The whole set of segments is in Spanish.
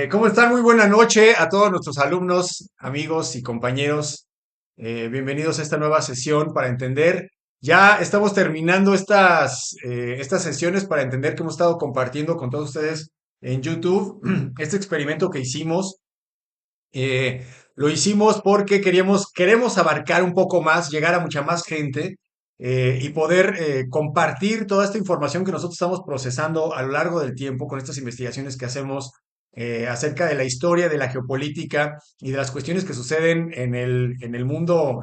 ¿Cómo están? Muy buena noche a todos nuestros alumnos, amigos y compañeros. Bienvenidos a esta nueva sesión para entender. Ya estamos terminando estas sesiones para entender que hemos estado compartiendo con todos ustedes en YouTube este experimento que hicimos. Lo hicimos porque queremos abarcar un poco más, llegar a mucha más gente y poder compartir toda esta información que nosotros estamos procesando a lo largo del tiempo con estas investigaciones que hacemos acerca de la historia, de la geopolítica y de las cuestiones que suceden en el mundo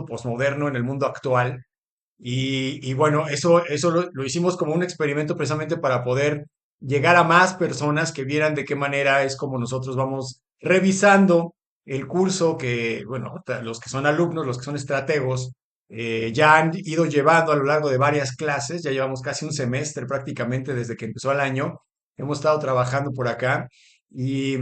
posmoderno, en el mundo actual. Y bueno, eso lo hicimos como un experimento precisamente para poder llegar a más personas que vieran de qué manera es como nosotros vamos revisando el curso que, bueno, los que son alumnos, los que son estrategos, ya han ido llevando a lo largo de varias clases, ya llevamos casi un semestre prácticamente desde que empezó el año, hemos estado trabajando por acá y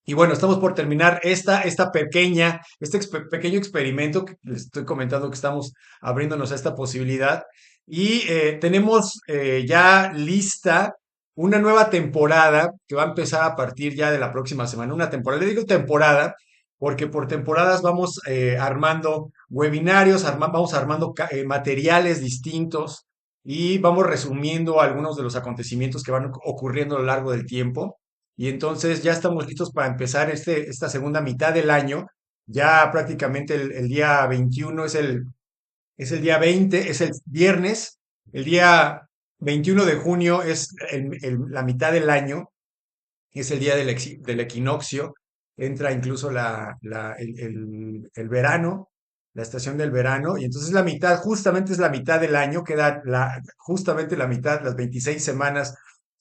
y bueno, estamos por terminar este pequeño experimento que les estoy comentando que estamos abriéndonos a esta posibilidad. Y tenemos ya lista una nueva temporada que va a empezar a partir ya de la próxima semana. Una temporada, le digo temporada, porque por temporadas vamos armando webinarios, vamos armando materiales distintos y vamos resumiendo algunos de los acontecimientos que van ocurriendo a lo largo del tiempo. Y entonces ya estamos listos para empezar esta segunda mitad del año. Ya prácticamente el día 21 es el día 20, es el viernes. El día 21 de junio es la mitad del año, es el día del equinoccio. Entra incluso el verano, la estación del verano. Y entonces la mitad, justamente es la mitad del año, queda justamente la mitad, las 26 semanas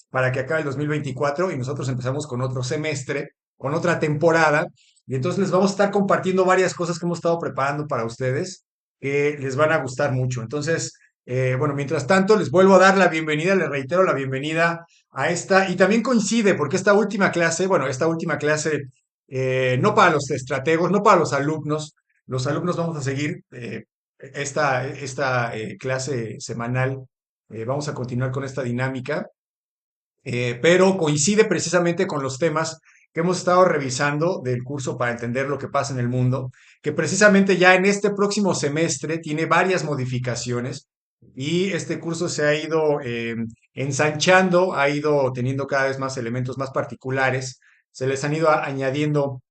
para que acabe el 2024 y nosotros empezamos con otro semestre, con otra temporada. Y entonces les vamos a estar compartiendo varias cosas que hemos estado preparando para ustedes que les van a gustar mucho. Entonces, bueno, mientras tanto, les vuelvo a dar la bienvenida, les reitero la bienvenida a esta, y también coincide porque esta última clase, no para los estrategos, no para los alumnos vamos a seguir esta clase semanal, vamos a continuar con esta dinámica, pero coincide precisamente con los temas que hemos estado revisando del curso para entender lo que pasa en el mundo, que precisamente ya en este próximo semestre tiene varias modificaciones y este curso se ha ido ensanchando, ha ido teniendo cada vez más elementos más particulares, se les han ido añadiendo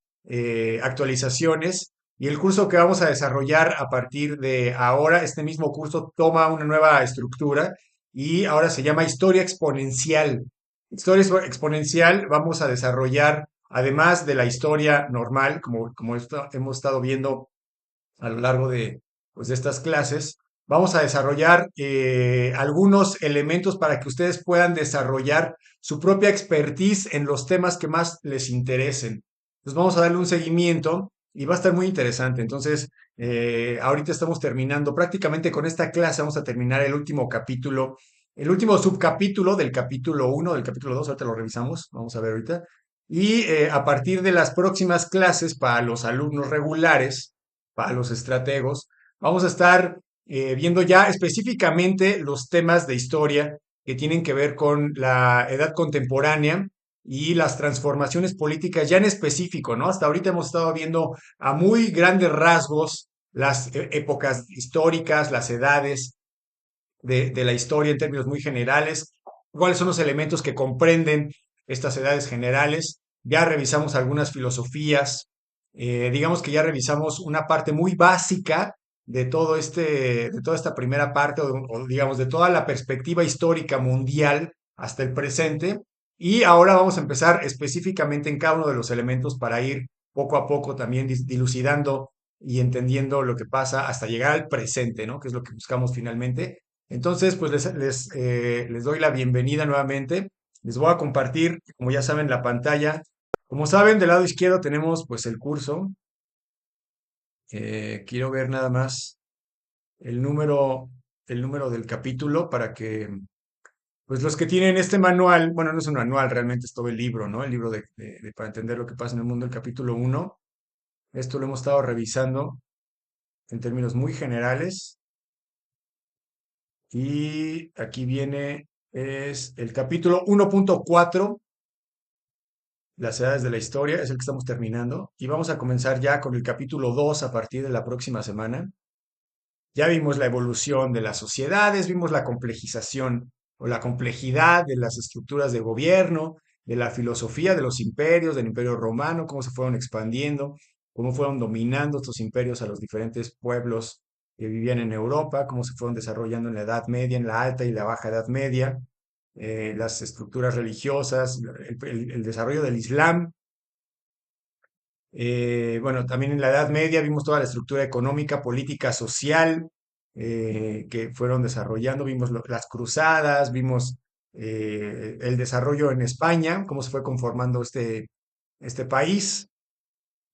actualizaciones y el curso que vamos a desarrollar a partir de ahora, este mismo curso toma una nueva estructura y ahora se llama Historia Exponencial. Exponencial vamos a desarrollar, además de la historia normal, como hemos estado viendo a lo largo pues, de estas clases, vamos a desarrollar algunos elementos para que ustedes puedan desarrollar su propia expertise en los temas que más les interesen. Entonces vamos a darle un seguimiento y va a estar muy interesante. Entonces, ahorita estamos terminando, prácticamente con esta clase vamos a terminar el último capítulo, el último subcapítulo del capítulo uno, del capítulo 2. Ahorita lo revisamos, vamos a ver ahorita. Y a partir de las próximas clases para los alumnos regulares, para los estrategos, vamos a estar viendo ya específicamente los temas de historia que tienen que ver con la edad contemporánea y las transformaciones políticas ya en específico, ¿no? Hasta ahorita hemos estado viendo a muy grandes rasgos las épocas históricas, las edades de la historia en términos muy generales, cuáles son los elementos que comprenden estas edades generales. Ya revisamos algunas filosofías, digamos que ya revisamos una parte muy básica de toda esta primera parte, o digamos, de toda la perspectiva histórica mundial hasta el presente. Y ahora vamos a empezar específicamente en cada uno de los elementos para ir poco a poco también dilucidando y entendiendo lo que pasa hasta llegar al presente, ¿no? Que es lo que buscamos finalmente. Entonces, pues les doy la bienvenida nuevamente. Les voy a compartir, como ya saben, la pantalla. Como saben, del lado izquierdo tenemos pues el curso. Quiero ver nada más el número, el número del capítulo para que, pues los que tienen este manual, bueno, no es un manual, realmente es todo el libro, ¿no? El libro para entender lo que pasa en el mundo, el capítulo uno. Esto lo hemos estado revisando en términos muy generales. Y aquí viene, es el capítulo 1.4. las edades de la historia, es el que estamos terminando, y vamos a comenzar ya con el capítulo 2 a partir de la próxima semana. Ya vimos la evolución de las sociedades, vimos la complejización o la complejidad de las estructuras de gobierno, de la filosofía de los imperios, del imperio romano, cómo se fueron expandiendo, cómo fueron dominando estos imperios a los diferentes pueblos que vivían en Europa, cómo se fueron desarrollando en la Edad Media, en la Alta y la Baja Edad Media, las estructuras religiosas, el desarrollo del Islam. Bueno, también en la Edad Media vimos toda la estructura económica, política, social que fueron desarrollando. Vimos las cruzadas, vimos el desarrollo en España, cómo se fue conformando este país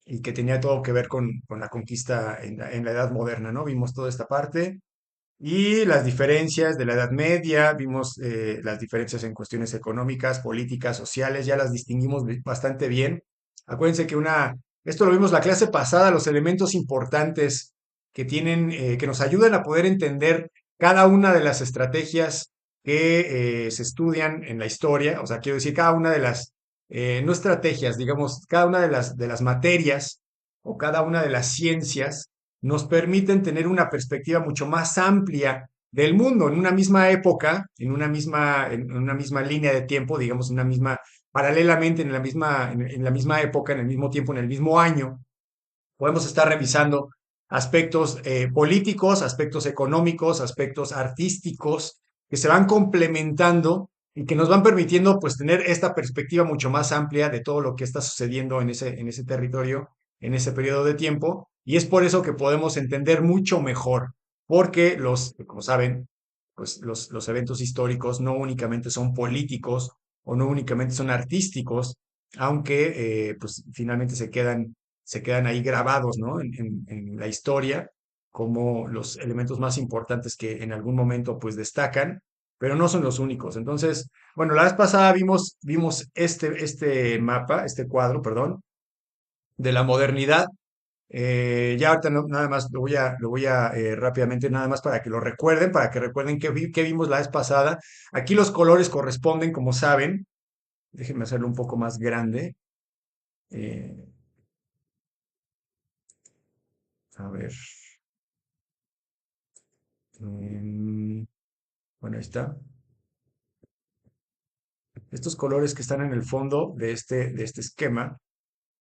y que tenía todo que ver con la conquista en la Edad Moderna, ¿no? Vimos toda esta parte. Y las diferencias de la Edad Media, vimos las diferencias en cuestiones económicas, políticas, sociales, ya las distinguimos bastante bien. Acuérdense que esto lo vimos la clase pasada, los elementos importantes que tienen, que nos ayudan a poder entender cada una de las estrategias que se estudian en la historia, o sea, quiero decir, cada una de las, no estrategias, digamos, cada una de las materias o cada una de las ciencias nos permiten tener una perspectiva mucho más amplia del mundo en una misma época, en una misma línea de tiempo, digamos, paralelamente en la misma época, en el mismo tiempo, en el mismo año, podemos estar revisando aspectos políticos, aspectos económicos, aspectos artísticos que se van complementando y que nos van permitiendo pues tener esta perspectiva mucho más amplia de todo lo que está sucediendo en ese territorio, en ese periodo de tiempo. Y es por eso que podemos entender mucho mejor, porque como saben, pues los eventos históricos no únicamente son políticos o no únicamente son artísticos, aunque pues finalmente se quedan ahí grabados, ¿no? En la historia como los elementos más importantes que en algún momento pues destacan, pero no son los únicos. Entonces, bueno, la vez pasada vimos este mapa, este cuadro, perdón, de la modernidad. Ya ahorita nada más lo voy a rápidamente, nada más para que lo recuerden, para que recuerden qué vimos la vez pasada. Aquí los colores corresponden, como saben, déjenme hacerlo un poco más grande. eh, a ver. Bueno, ahí está. Estos colores que están en el fondo de este esquema,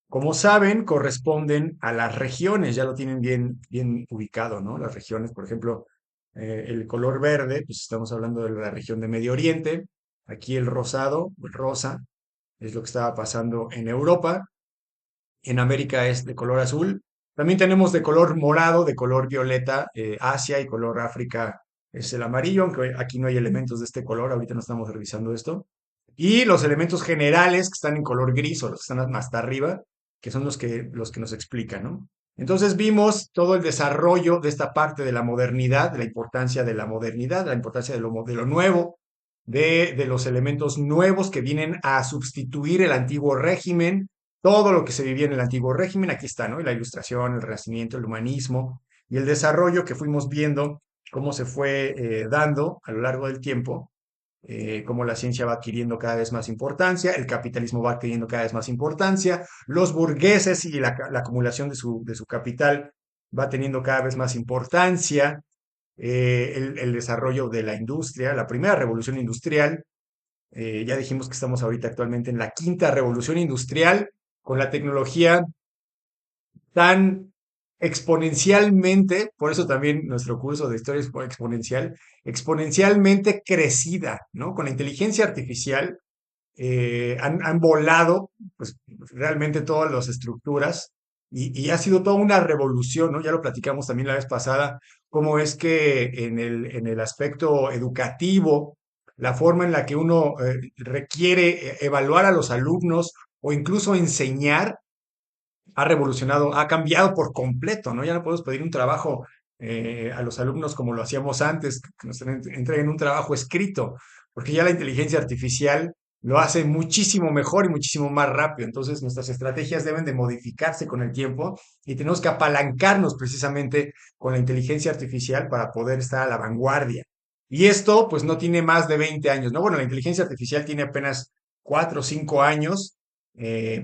como saben, corresponden a las regiones, ya lo tienen bien, bien ubicado, ¿no? Las regiones, por ejemplo, el color verde, pues estamos hablando de la región de Medio Oriente. Aquí el rosado, o el rosa, es lo que estaba pasando en Europa. En América es de color azul. También tenemos de color morado, de color violeta, Asia, y color África es el amarillo, aunque aquí no hay elementos de este color, ahorita no estamos revisando esto. Y los elementos generales que están en color gris o los que están más hasta arriba, que son los que nos explican, ¿no? Entonces vimos todo el desarrollo de esta parte de la modernidad, de la importancia de la modernidad, de la importancia de lo nuevo, de los elementos nuevos que vienen a sustituir el antiguo régimen, todo lo que se vivía en el antiguo régimen, aquí está, ¿no? La ilustración, el renacimiento, el humanismo y el desarrollo que fuimos viendo, cómo se fue dando a lo largo del tiempo, cómo la ciencia va adquiriendo cada vez más importancia, el capitalismo va adquiriendo cada vez más importancia, los burgueses y la acumulación de su capital va teniendo cada vez más importancia, el desarrollo de la industria, la primera revolución industrial. Ya dijimos que estamos ahorita actualmente en la quinta revolución industrial, con la tecnología tan exponencialmente, por eso también nuestro curso de historia es exponencial, exponencialmente crecida, ¿no? Con la inteligencia artificial han volado, pues realmente todas las estructuras y ha sido toda una revolución, ¿no? Ya lo platicamos también la vez pasada, cómo es que en el aspecto educativo, la forma en la que uno requiere evaluar a los alumnos o incluso enseñar ha revolucionado, ha cambiado por completo, ¿no? Ya no podemos pedir un trabajo a los alumnos como lo hacíamos antes, que nos entreguen un trabajo escrito, porque ya la inteligencia artificial lo hace muchísimo mejor y muchísimo más rápido. Entonces, nuestras estrategias deben de modificarse con el tiempo y tenemos que apalancarnos precisamente con la inteligencia artificial para poder estar a la vanguardia. Y esto, pues, no tiene más de 20 años, ¿no? Bueno, la inteligencia artificial tiene apenas 4 o 5 años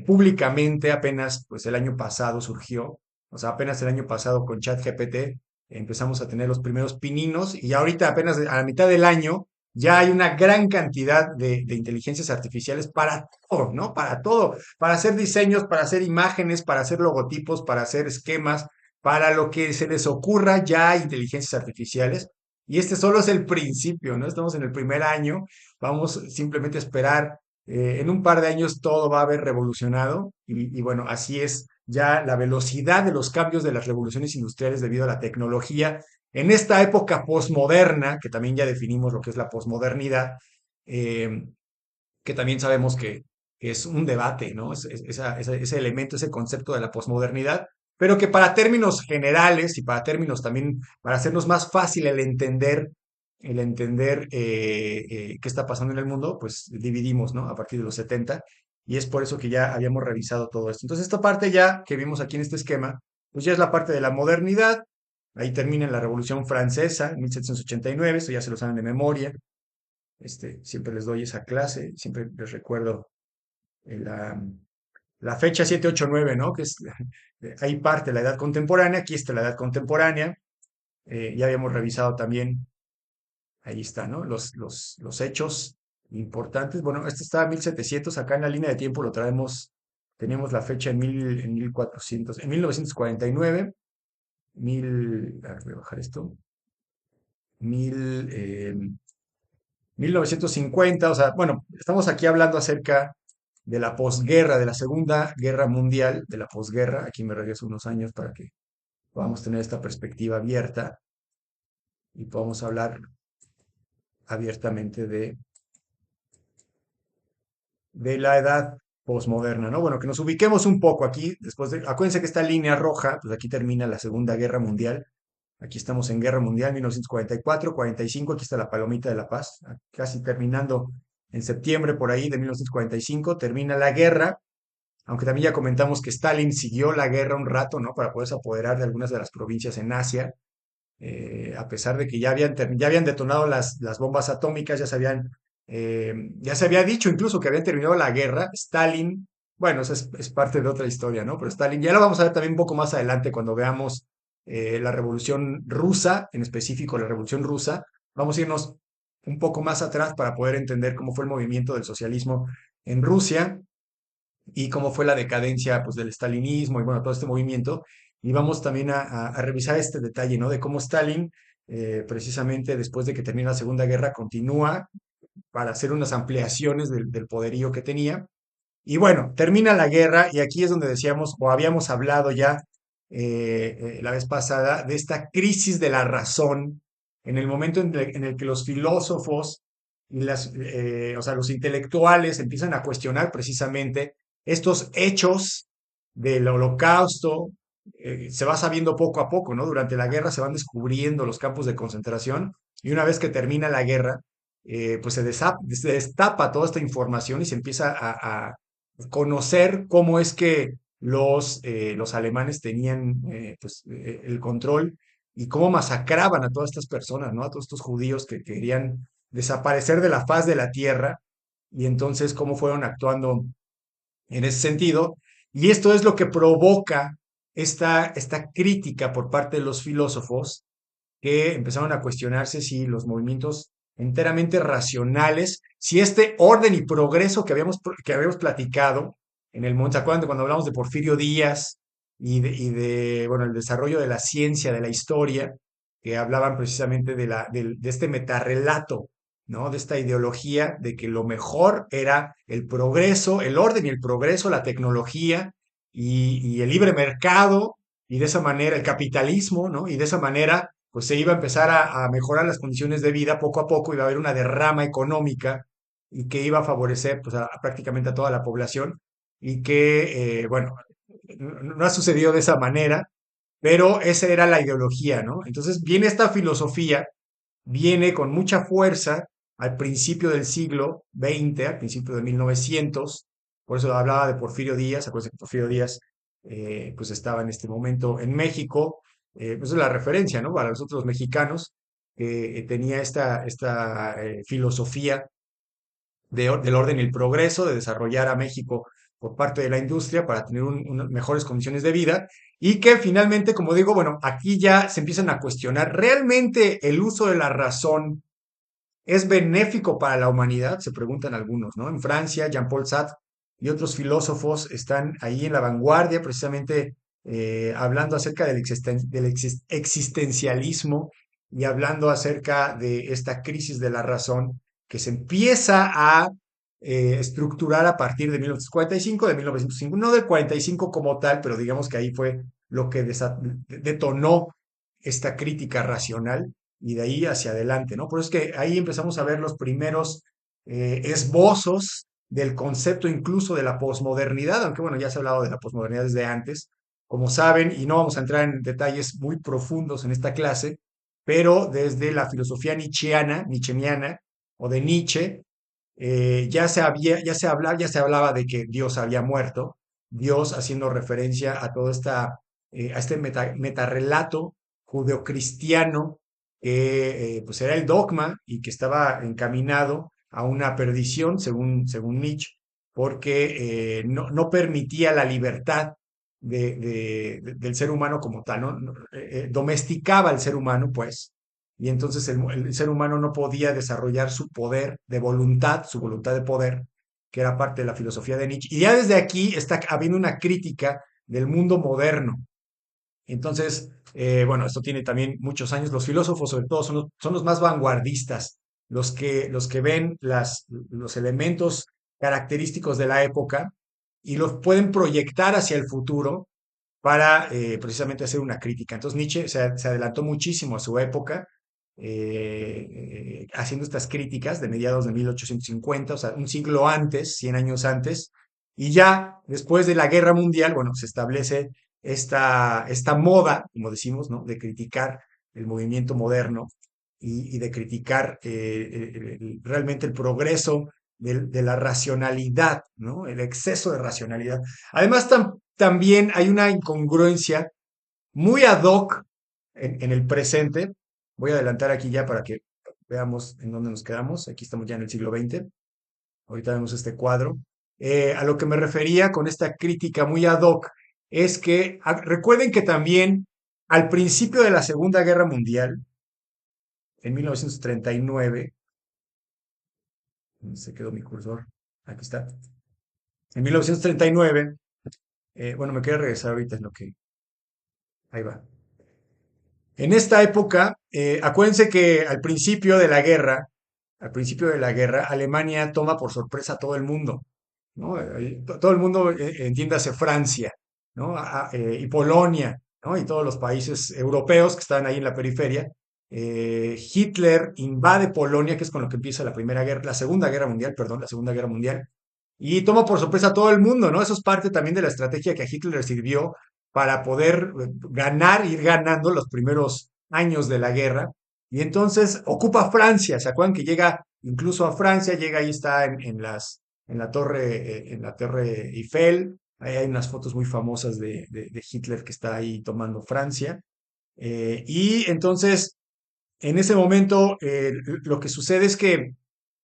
públicamente apenas pues el año pasado surgió, o sea, apenas el año pasado con ChatGPT empezamos a tener los primeros pininos y ahorita apenas a la mitad del año ya hay una gran cantidad de inteligencias artificiales para todo, ¿no? Para todo, para hacer diseños, para hacer imágenes, para hacer logotipos, para hacer esquemas, para lo que se les ocurra ya hay inteligencias artificiales. Y este solo es el principio, ¿no? Estamos en el primer año, vamos simplemente a esperar en un par de años todo va a haber revolucionado y bueno, así es ya la velocidad de los cambios de las revoluciones industriales debido a la tecnología. En esta época posmoderna, que también ya definimos lo que es la posmodernidad, eh, que también sabemos que es un debate, ¿no? Ese elemento, ese concepto de la posmodernidad, pero que para términos generales y para términos también, para hacernos más fácil el entender qué está pasando en el mundo, pues dividimos, ¿no? A partir de los 70, y es por eso que ya habíamos revisado todo esto. Entonces, esta parte ya que vimos aquí en este esquema, pues ya es la parte de la modernidad, ahí termina la Revolución Francesa, en 1789, esto ya se lo saben de memoria, siempre les doy esa clase, siempre les recuerdo la, la fecha 789, ¿no? Que es, ahí parte la edad contemporánea, aquí está la edad contemporánea, ya habíamos revisado también, ahí está, ¿no? Los hechos importantes. Bueno, este está en 1700, acá en la línea de tiempo lo traemos, tenemos la fecha en 1400, en 1949, a ver, voy a bajar esto, mil, 1950, o sea, bueno, estamos aquí hablando acerca de la posguerra, de la Segunda Guerra Mundial, de la posguerra. Aquí me regreso unos años para que podamos tener esta perspectiva abierta y podamos hablar abiertamente de la edad posmoderna, ¿no? Bueno, que nos ubiquemos un poco aquí, después de, acuérdense que esta línea roja, pues aquí termina la Segunda Guerra Mundial. Aquí estamos en Guerra Mundial, 1944, 45, aquí está la Palomita de la Paz, casi terminando en septiembre por ahí de 1945, termina la guerra, aunque también ya comentamos que Stalin siguió la guerra un rato, ¿no? Para poderse apoderar de algunas de las provincias en Asia, a pesar de que ya habían detonado las bombas atómicas, ya se había dicho incluso que habían terminado la guerra, Stalin, bueno, eso es parte de otra historia, ¿no? Pero Stalin, ya lo vamos a ver también un poco más adelante cuando veamos la Revolución Rusa, en específico la Revolución Rusa, vamos a irnos un poco más atrás para poder entender cómo fue el movimiento del socialismo en Rusia y cómo fue la decadencia pues, del stalinismo y bueno, todo este movimiento. Y vamos también a revisar este detalle, ¿no? De cómo Stalin, precisamente después de que termina la Segunda Guerra, continúa para hacer unas ampliaciones del poderío que tenía. Y bueno, termina la guerra y aquí es donde decíamos o habíamos hablado ya la vez pasada de esta crisis de la razón en el momento en el que los filósofos y o sea, los intelectuales empiezan a cuestionar precisamente estos hechos del holocausto. Se va sabiendo poco a poco, ¿no? Durante la guerra se van descubriendo los campos de concentración y una vez que termina la guerra, pues se destapa toda esta información y se empieza a conocer cómo es que los alemanes tenían pues, el control y cómo masacraban a todas estas personas, ¿no? A todos estos judíos que querían desaparecer de la faz de la tierra y entonces cómo fueron actuando en ese sentido. Y esto es lo que provoca esta crítica por parte de los filósofos que empezaron a cuestionarse si los movimientos enteramente racionales, si este orden y progreso que habíamos platicado en el momento, ¿se acuerdan de cuando hablamos de Porfirio Díaz bueno, el desarrollo de la ciencia, de la historia, que hablaban precisamente de este metarrelato, ¿no? De esta ideología de que lo mejor era el progreso, el orden y el progreso, la tecnología y el libre mercado, y de esa manera el capitalismo, ¿no? Y de esa manera pues se iba a empezar a mejorar las condiciones de vida poco a poco, iba a haber una derrama económica y que iba a favorecer pues, prácticamente a toda la población y que, bueno, no ha sucedido de esa manera, pero esa era la ideología, ¿no? Entonces viene esta filosofía, viene con mucha fuerza al principio del siglo XX, al principio de 1900, por eso hablaba de Porfirio Díaz, acuérdense que Porfirio Díaz pues estaba en este momento en México, pues es la referencia, ¿no? Para nosotros los mexicanos, que tenía esta filosofía del orden y el progreso, de desarrollar a México por parte de la industria para tener unas mejores condiciones de vida y que finalmente, como digo, bueno, aquí ya se empiezan a cuestionar, ¿realmente el uso de la razón es benéfico para la humanidad? Se preguntan algunos, ¿no? En Francia, Jean-Paul Sartre y otros filósofos están ahí en la vanguardia, precisamente hablando acerca del existencialismo y hablando acerca de esta crisis de la razón que se empieza a estructurar a partir de 1945, de 1905, no del 45 como tal, pero digamos que ahí fue lo que detonó esta crítica racional y de ahí hacia adelante, ¿no? Por eso es que ahí empezamos a ver los primeros esbozos del concepto incluso de la posmodernidad, aunque bueno, ya se ha hablado de la posmodernidad desde antes, como saben, y no vamos a entrar en detalles muy profundos en esta clase, pero desde la filosofía nietzscheana o de Nietzsche, ya se hablaba de que Dios había muerto, Dios haciendo referencia a todo a este metarrelato judeocristiano que pues era el dogma y que estaba encaminado a una perdición, según Nietzsche, porque no permitía la libertad del ser humano como tal, ¿no? Domesticaba al ser humano, pues, y entonces el ser humano no podía desarrollar su poder de voluntad, su voluntad de poder, que era parte de la filosofía de Nietzsche. Y ya desde aquí está habiendo una crítica del mundo moderno. Entonces, bueno, esto tiene también muchos años. Los filósofos, sobre todo, son los más vanguardistas, los que ven los elementos característicos de la época y los pueden proyectar hacia el futuro para precisamente hacer una crítica. Entonces Nietzsche se adelantó muchísimo a su época, haciendo estas críticas de mediados de 1850, o sea, un siglo antes, 100 años antes, y ya después de la Guerra Mundial, bueno, se establece esta moda, como decimos, ¿no? De criticar el movimiento moderno y de criticar realmente el progreso de la racionalidad, ¿no? El exceso de racionalidad. Además, también hay una incongruencia muy ad hoc en el presente. Voy a adelantar aquí ya para que veamos en dónde nos quedamos. Aquí estamos ya en el siglo XX. Ahorita vemos este cuadro. A lo que me refería con esta crítica muy ad hoc es que recuerden que también al principio de la Segunda Guerra Mundial, en 1939, ¿dónde se quedó mi cursor? Aquí está. En 1939, bueno, me quería regresar ahorita en lo que... Ahí va. En esta época, acuérdense que al principio de la guerra, Alemania toma por sorpresa a todo el mundo, ¿no? Todo el mundo, entiéndase Francia, ¿no? Y Polonia, ¿no? Y todos los países europeos que están ahí en la periferia. Hitler invade Polonia, que es con lo que empieza la Segunda Guerra Mundial, perdón, la Segunda Guerra Mundial, y toma por sorpresa a todo el mundo, ¿no? Eso es parte también de la estrategia que a Hitler le sirvió para poder ir ganando los primeros años de la guerra. Y entonces ocupa Francia, ¿se acuerdan que llega incluso a Francia? Llega ahí, está en la torre Eiffel. Ahí hay unas fotos muy famosas de Hitler que está ahí tomando Francia. Y entonces, en ese momento, lo que sucede es que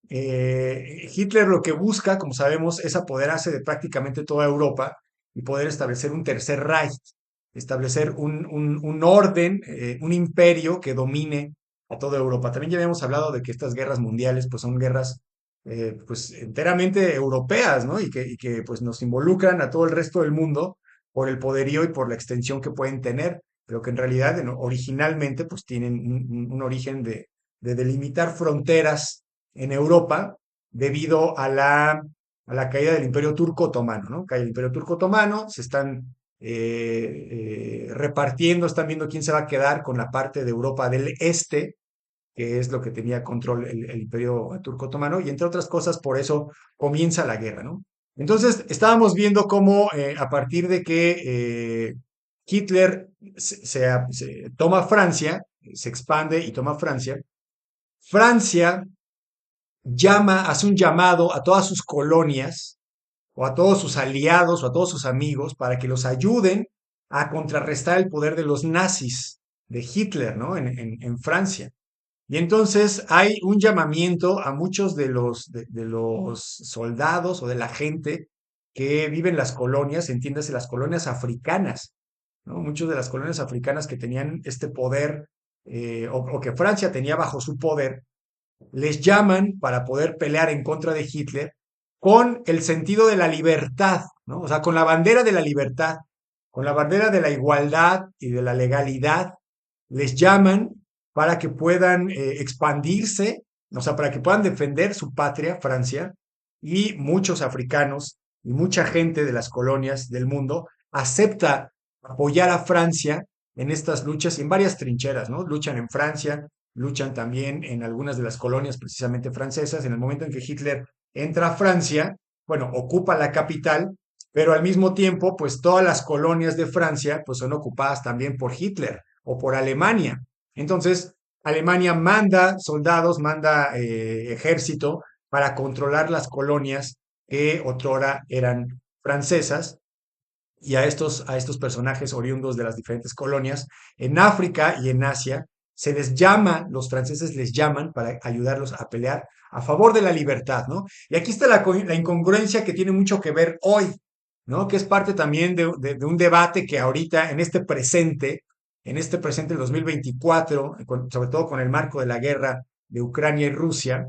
Hitler lo que busca, como sabemos, es apoderarse de prácticamente toda Europa y poder establecer un tercer Reich, establecer un orden, un imperio que domine a toda Europa. También ya habíamos hablado de que estas guerras mundiales pues son guerras pues enteramente europeas, ¿no? Y que pues nos involucran a todo el resto del mundo por el poderío y por la extensión que pueden tener, pero que en realidad originalmente pues tienen un origen de delimitar fronteras en Europa debido a la caída del Imperio Turco Otomano, ¿no? Cae el Imperio Turco Otomano, se están repartiendo, están viendo quién se va a quedar con la parte de Europa del Este, que es lo que tenía control el Imperio Turco Otomano, y entre otras cosas, por eso comienza la guerra, ¿no? Entonces, estábamos viendo cómo a partir de que Hitler se toma Francia, se expande y toma Francia, Francia hace un llamado a todas sus colonias o a todos sus aliados o a todos sus amigos para que los ayuden a contrarrestar el poder de los nazis, de Hitler, ¿no? En Francia. Y entonces hay un llamamiento a muchos de los soldados o de la gente que viven las colonias, entiéndase las colonias africanas, ¿no? Muchas de las colonias africanas que tenían este poder, o que Francia tenía bajo su poder, les llaman para poder pelear en contra de Hitler con el sentido de la libertad, ¿no? O sea, con la bandera de la libertad, con la bandera de la igualdad y de la legalidad, les llaman para que puedan expandirse, o sea, para que puedan defender su patria, Francia, y muchos africanos y mucha gente de las colonias del mundo acepta apoyar a Francia en estas luchas y en varias trincheras, ¿no? Luchan en Francia, luchan también en algunas de las colonias precisamente francesas. En el momento en que Hitler entra a Francia, bueno, ocupa la capital, pero al mismo tiempo, pues todas las colonias de Francia, pues son ocupadas también por Hitler o por Alemania. Entonces, Alemania manda soldados, manda ejército para controlar las colonias que otrora eran francesas y a estos personajes oriundos de las diferentes colonias en África y en Asia. Se les llama, los franceses les llaman para ayudarlos a pelear a favor de la libertad, ¿no? Y aquí está la incongruencia que tiene mucho que ver hoy, ¿no? Que es parte también de un debate que ahorita, en este presente del 2024, sobre todo con el marco de la guerra de Ucrania y Rusia,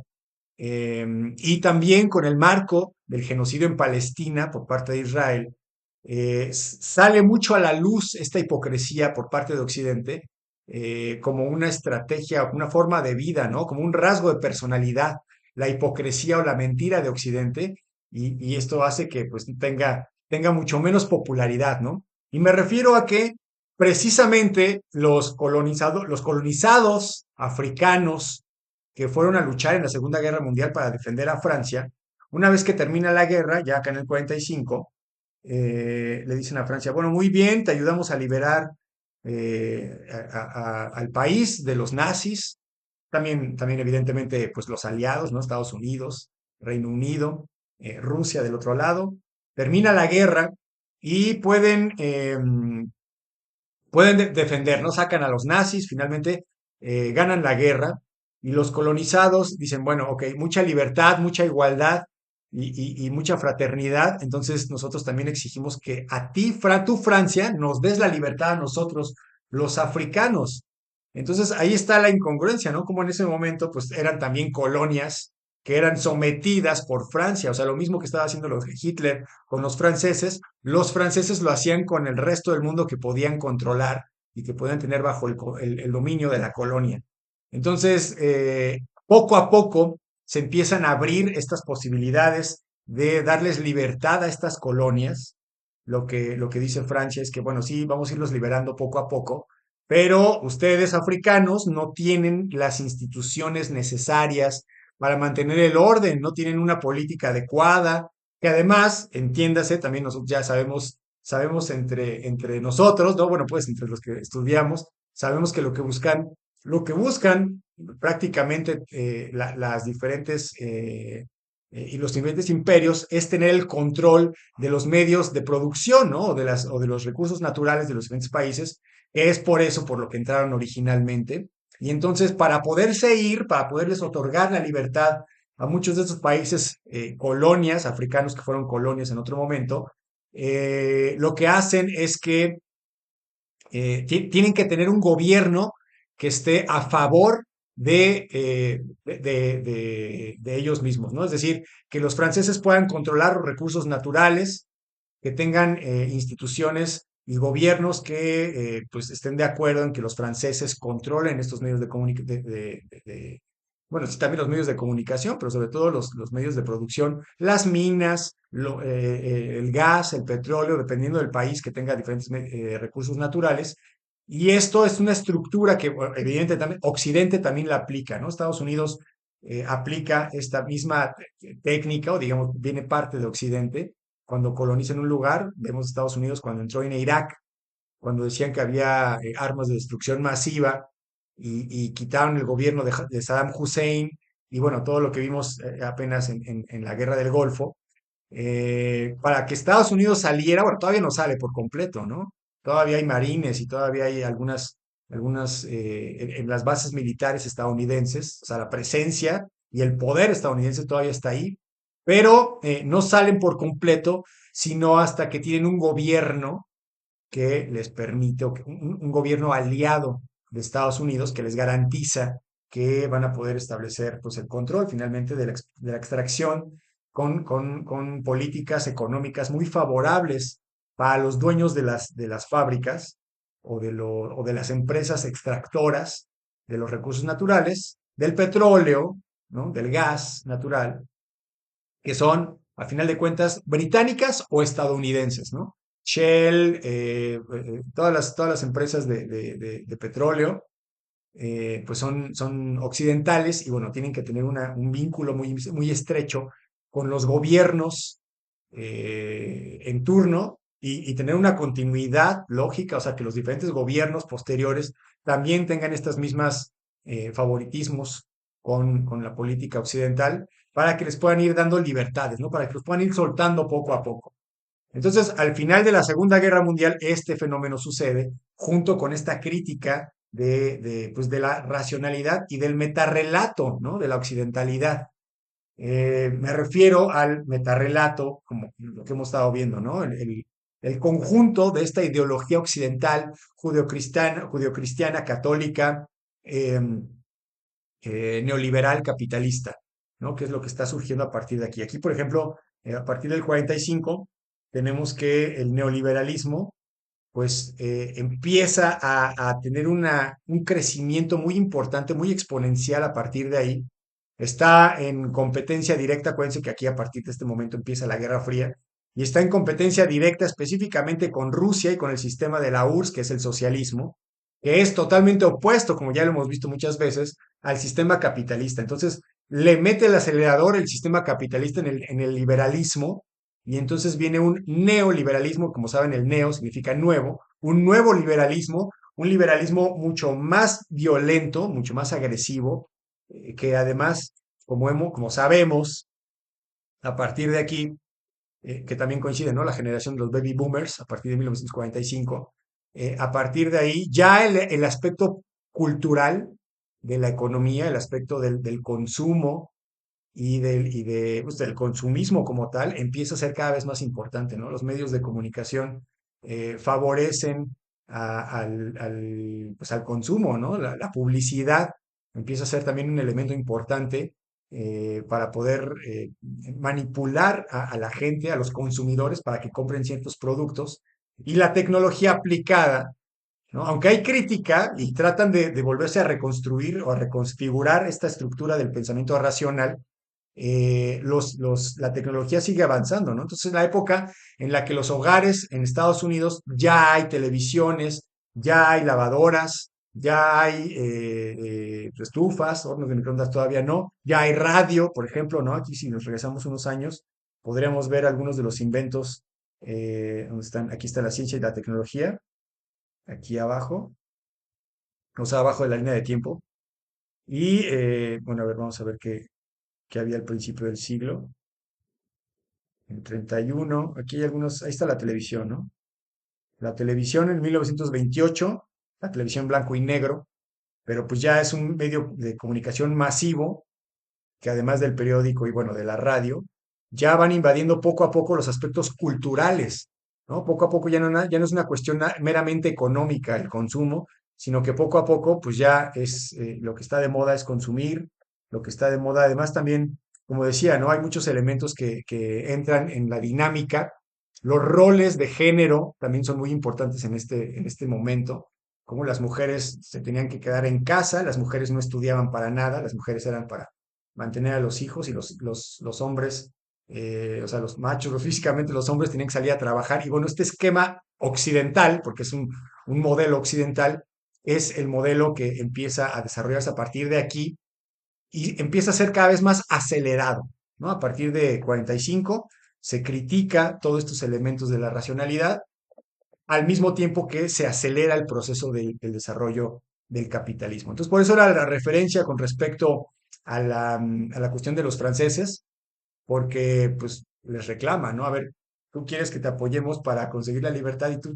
y también con el marco del genocidio en Palestina por parte de Israel, sale mucho a la luz esta hipocresía por parte de Occidente, como una estrategia, una forma de vida, ¿no? Como un rasgo de personalidad, la hipocresía o la mentira de Occidente, y esto hace que pues tenga mucho menos popularidad, ¿no? Y me refiero a que precisamente los colonizados africanos que fueron a luchar en la Segunda Guerra Mundial para defender a Francia, una vez que termina la guerra, ya acá en el 45, le dicen a Francia, bueno, muy bien, te ayudamos a liberar al país de los nazis, también evidentemente pues los aliados, ¿no? Estados Unidos, Reino Unido, Rusia del otro lado, termina la guerra y pueden defender, ¿no? Sacan a los nazis, finalmente ganan la guerra y los colonizados dicen, bueno, ok, mucha libertad, mucha igualdad y mucha fraternidad, entonces nosotros también exigimos que a ti, tú Francia, nos des la libertad a nosotros, los africanos. Entonces ahí está la incongruencia, ¿no? Como en ese momento pues eran también colonias que eran sometidas por Francia, o sea, lo mismo que estaba haciendo Hitler con los franceses lo hacían con el resto del mundo que podían controlar y que podían tener bajo el dominio de la colonia. Entonces, poco a poco se empiezan a abrir estas posibilidades de darles libertad a estas colonias. Lo que dice Francia es que, bueno, sí, vamos a irlos liberando poco a poco, pero ustedes, africanos, no tienen las instituciones necesarias para mantener el orden, no tienen una política adecuada, que además, entiéndase, también nosotros ya sabemos entre nosotros, ¿no? Bueno, pues entre los que estudiamos, sabemos que lo que buscan prácticamente las diferentes y los diferentes imperios es tener el control de los medios de producción, ¿no? O de los recursos naturales de los diferentes países. Es por eso por lo que entraron originalmente. Y entonces, para poderles otorgar la libertad a muchos de estos países, colonias, africanos que fueron colonias en otro momento, lo que hacen es que tienen que tener un gobierno que esté a favor de ellos mismos, ¿no? Es decir, que los franceses puedan controlar los recursos naturales, que tengan instituciones y gobiernos que pues estén de acuerdo en que los franceses controlen estos medios de comunicación, bueno, sí, también los medios de comunicación, pero sobre todo los medios de producción, las minas, el gas, el petróleo, dependiendo del país que tenga diferentes recursos naturales. Y esto es una estructura que, bueno, evidentemente, también, Occidente también la aplica, ¿no? Estados Unidos aplica esta misma técnica, o digamos, viene parte de Occidente. Cuando colonizan un lugar, vemos Estados Unidos cuando entró en Irak, cuando decían que había armas de destrucción masiva y quitaron el gobierno de Saddam Hussein y bueno, todo lo que vimos apenas en la guerra del Golfo, para que Estados Unidos saliera, bueno, todavía no sale por completo, ¿no? Todavía hay marines y todavía hay algunas en las bases militares estadounidenses, o sea, la presencia y el poder estadounidense todavía está ahí, pero no salen por completo, sino hasta que tienen un gobierno que les permite, un gobierno aliado de Estados Unidos que les garantiza que van a poder establecer pues, el control finalmente de la extracción con políticas económicas muy favorables para los dueños de las fábricas o de las empresas extractoras de los recursos naturales, del petróleo, ¿no? Del gas natural, que son, a final de cuentas, británicas o estadounidenses, ¿no? Shell, todas las empresas de petróleo, pues son occidentales y bueno, tienen que tener un vínculo muy estrecho con los gobiernos en turno y tener una continuidad lógica, o sea, que los diferentes gobiernos posteriores también tengan estas mismas favoritismos con la política occidental para que les puedan ir dando libertades, ¿no? Para que los puedan ir soltando poco a poco. Entonces, al final de la Segunda Guerra Mundial, este fenómeno sucede junto con esta crítica pues de la racionalidad y del metarrelato, ¿no? De la occidentalidad. Me refiero al metarrelato, como lo que hemos estado viendo, ¿no? El conjunto de esta ideología occidental, judeocristiana, católica, eh, neoliberal, capitalista, ¿no? Que es lo que está surgiendo a partir de aquí. Aquí, por ejemplo, a partir del 45, tenemos que el neoliberalismo pues empieza a tener un crecimiento muy importante, muy exponencial a partir de ahí. Está en competencia directa, acuérdense que aquí a partir de este momento empieza la Guerra Fría, y está en competencia directa específicamente con Rusia y con el sistema de la URSS, que es el socialismo, que es totalmente opuesto, como ya lo hemos visto muchas veces, al sistema capitalista. Entonces, le mete el acelerador el sistema capitalista en el liberalismo, y entonces viene un neoliberalismo, como saben, el neo significa nuevo, un nuevo liberalismo, un liberalismo mucho más violento, mucho más agresivo, que además, como sabemos, a partir de aquí, que también coincide, ¿no? La generación de los baby boomers, a partir de 1945, a partir de ahí, ya el aspecto cultural de la economía, el aspecto del consumo, pues, del consumismo como tal empieza a ser cada vez más importante, ¿no? Los medios de comunicación favorecen pues, al consumo, ¿no? La publicidad empieza a ser también un elemento importante para poder manipular a la gente, a los consumidores, para que compren ciertos productos. Y la tecnología aplicada, ¿no? Aunque hay crítica y tratan de volverse a reconstruir o a reconfigurar esta estructura del pensamiento racional, la tecnología sigue avanzando, ¿no? Entonces, la época en la que los hogares en Estados Unidos ya hay televisiones, ya hay lavadoras, ya hay estufas, hornos de microondas todavía no, ya hay radio, por ejemplo, ¿no? Aquí si nos regresamos unos años, podríamos ver algunos de los inventos, donde están, aquí está la ciencia y la tecnología, aquí abajo, o sea, abajo de la línea de tiempo. Y bueno, a ver, vamos a ver qué había al principio del siglo. En 31, aquí hay algunos, ahí está la televisión, ¿no? La televisión en 1928, la televisión blanco y negro, pero pues ya es un medio de comunicación masivo, que además del periódico y bueno, de la radio, ya van invadiendo poco a poco los aspectos culturales, ¿no? Poco a poco ya no es una cuestión meramente económica el consumo, sino que poco a poco pues ya es lo que está de moda es consumir, lo que está de moda además también, como decía, ¿no? Hay muchos elementos que entran en la dinámica. Los roles de género también son muy importantes en este momento, como las mujeres se tenían que quedar en casa, las mujeres no estudiaban para nada, las mujeres eran para mantener a los hijos y los hombres, o sea, los machos, físicamente los hombres tenían que salir a trabajar. Y bueno, este esquema occidental, porque es un modelo occidental, es el modelo que empieza a desarrollarse a partir de aquí y empieza a ser cada vez más acelerado, ¿no? A partir de 45 se critica todos estos elementos de la racionalidad al mismo tiempo que se acelera el proceso del desarrollo del capitalismo. Entonces, por eso era la referencia con respecto a la cuestión de los franceses, porque pues les reclama, ¿no? A ver, tú quieres que te apoyemos para conseguir la libertad y tú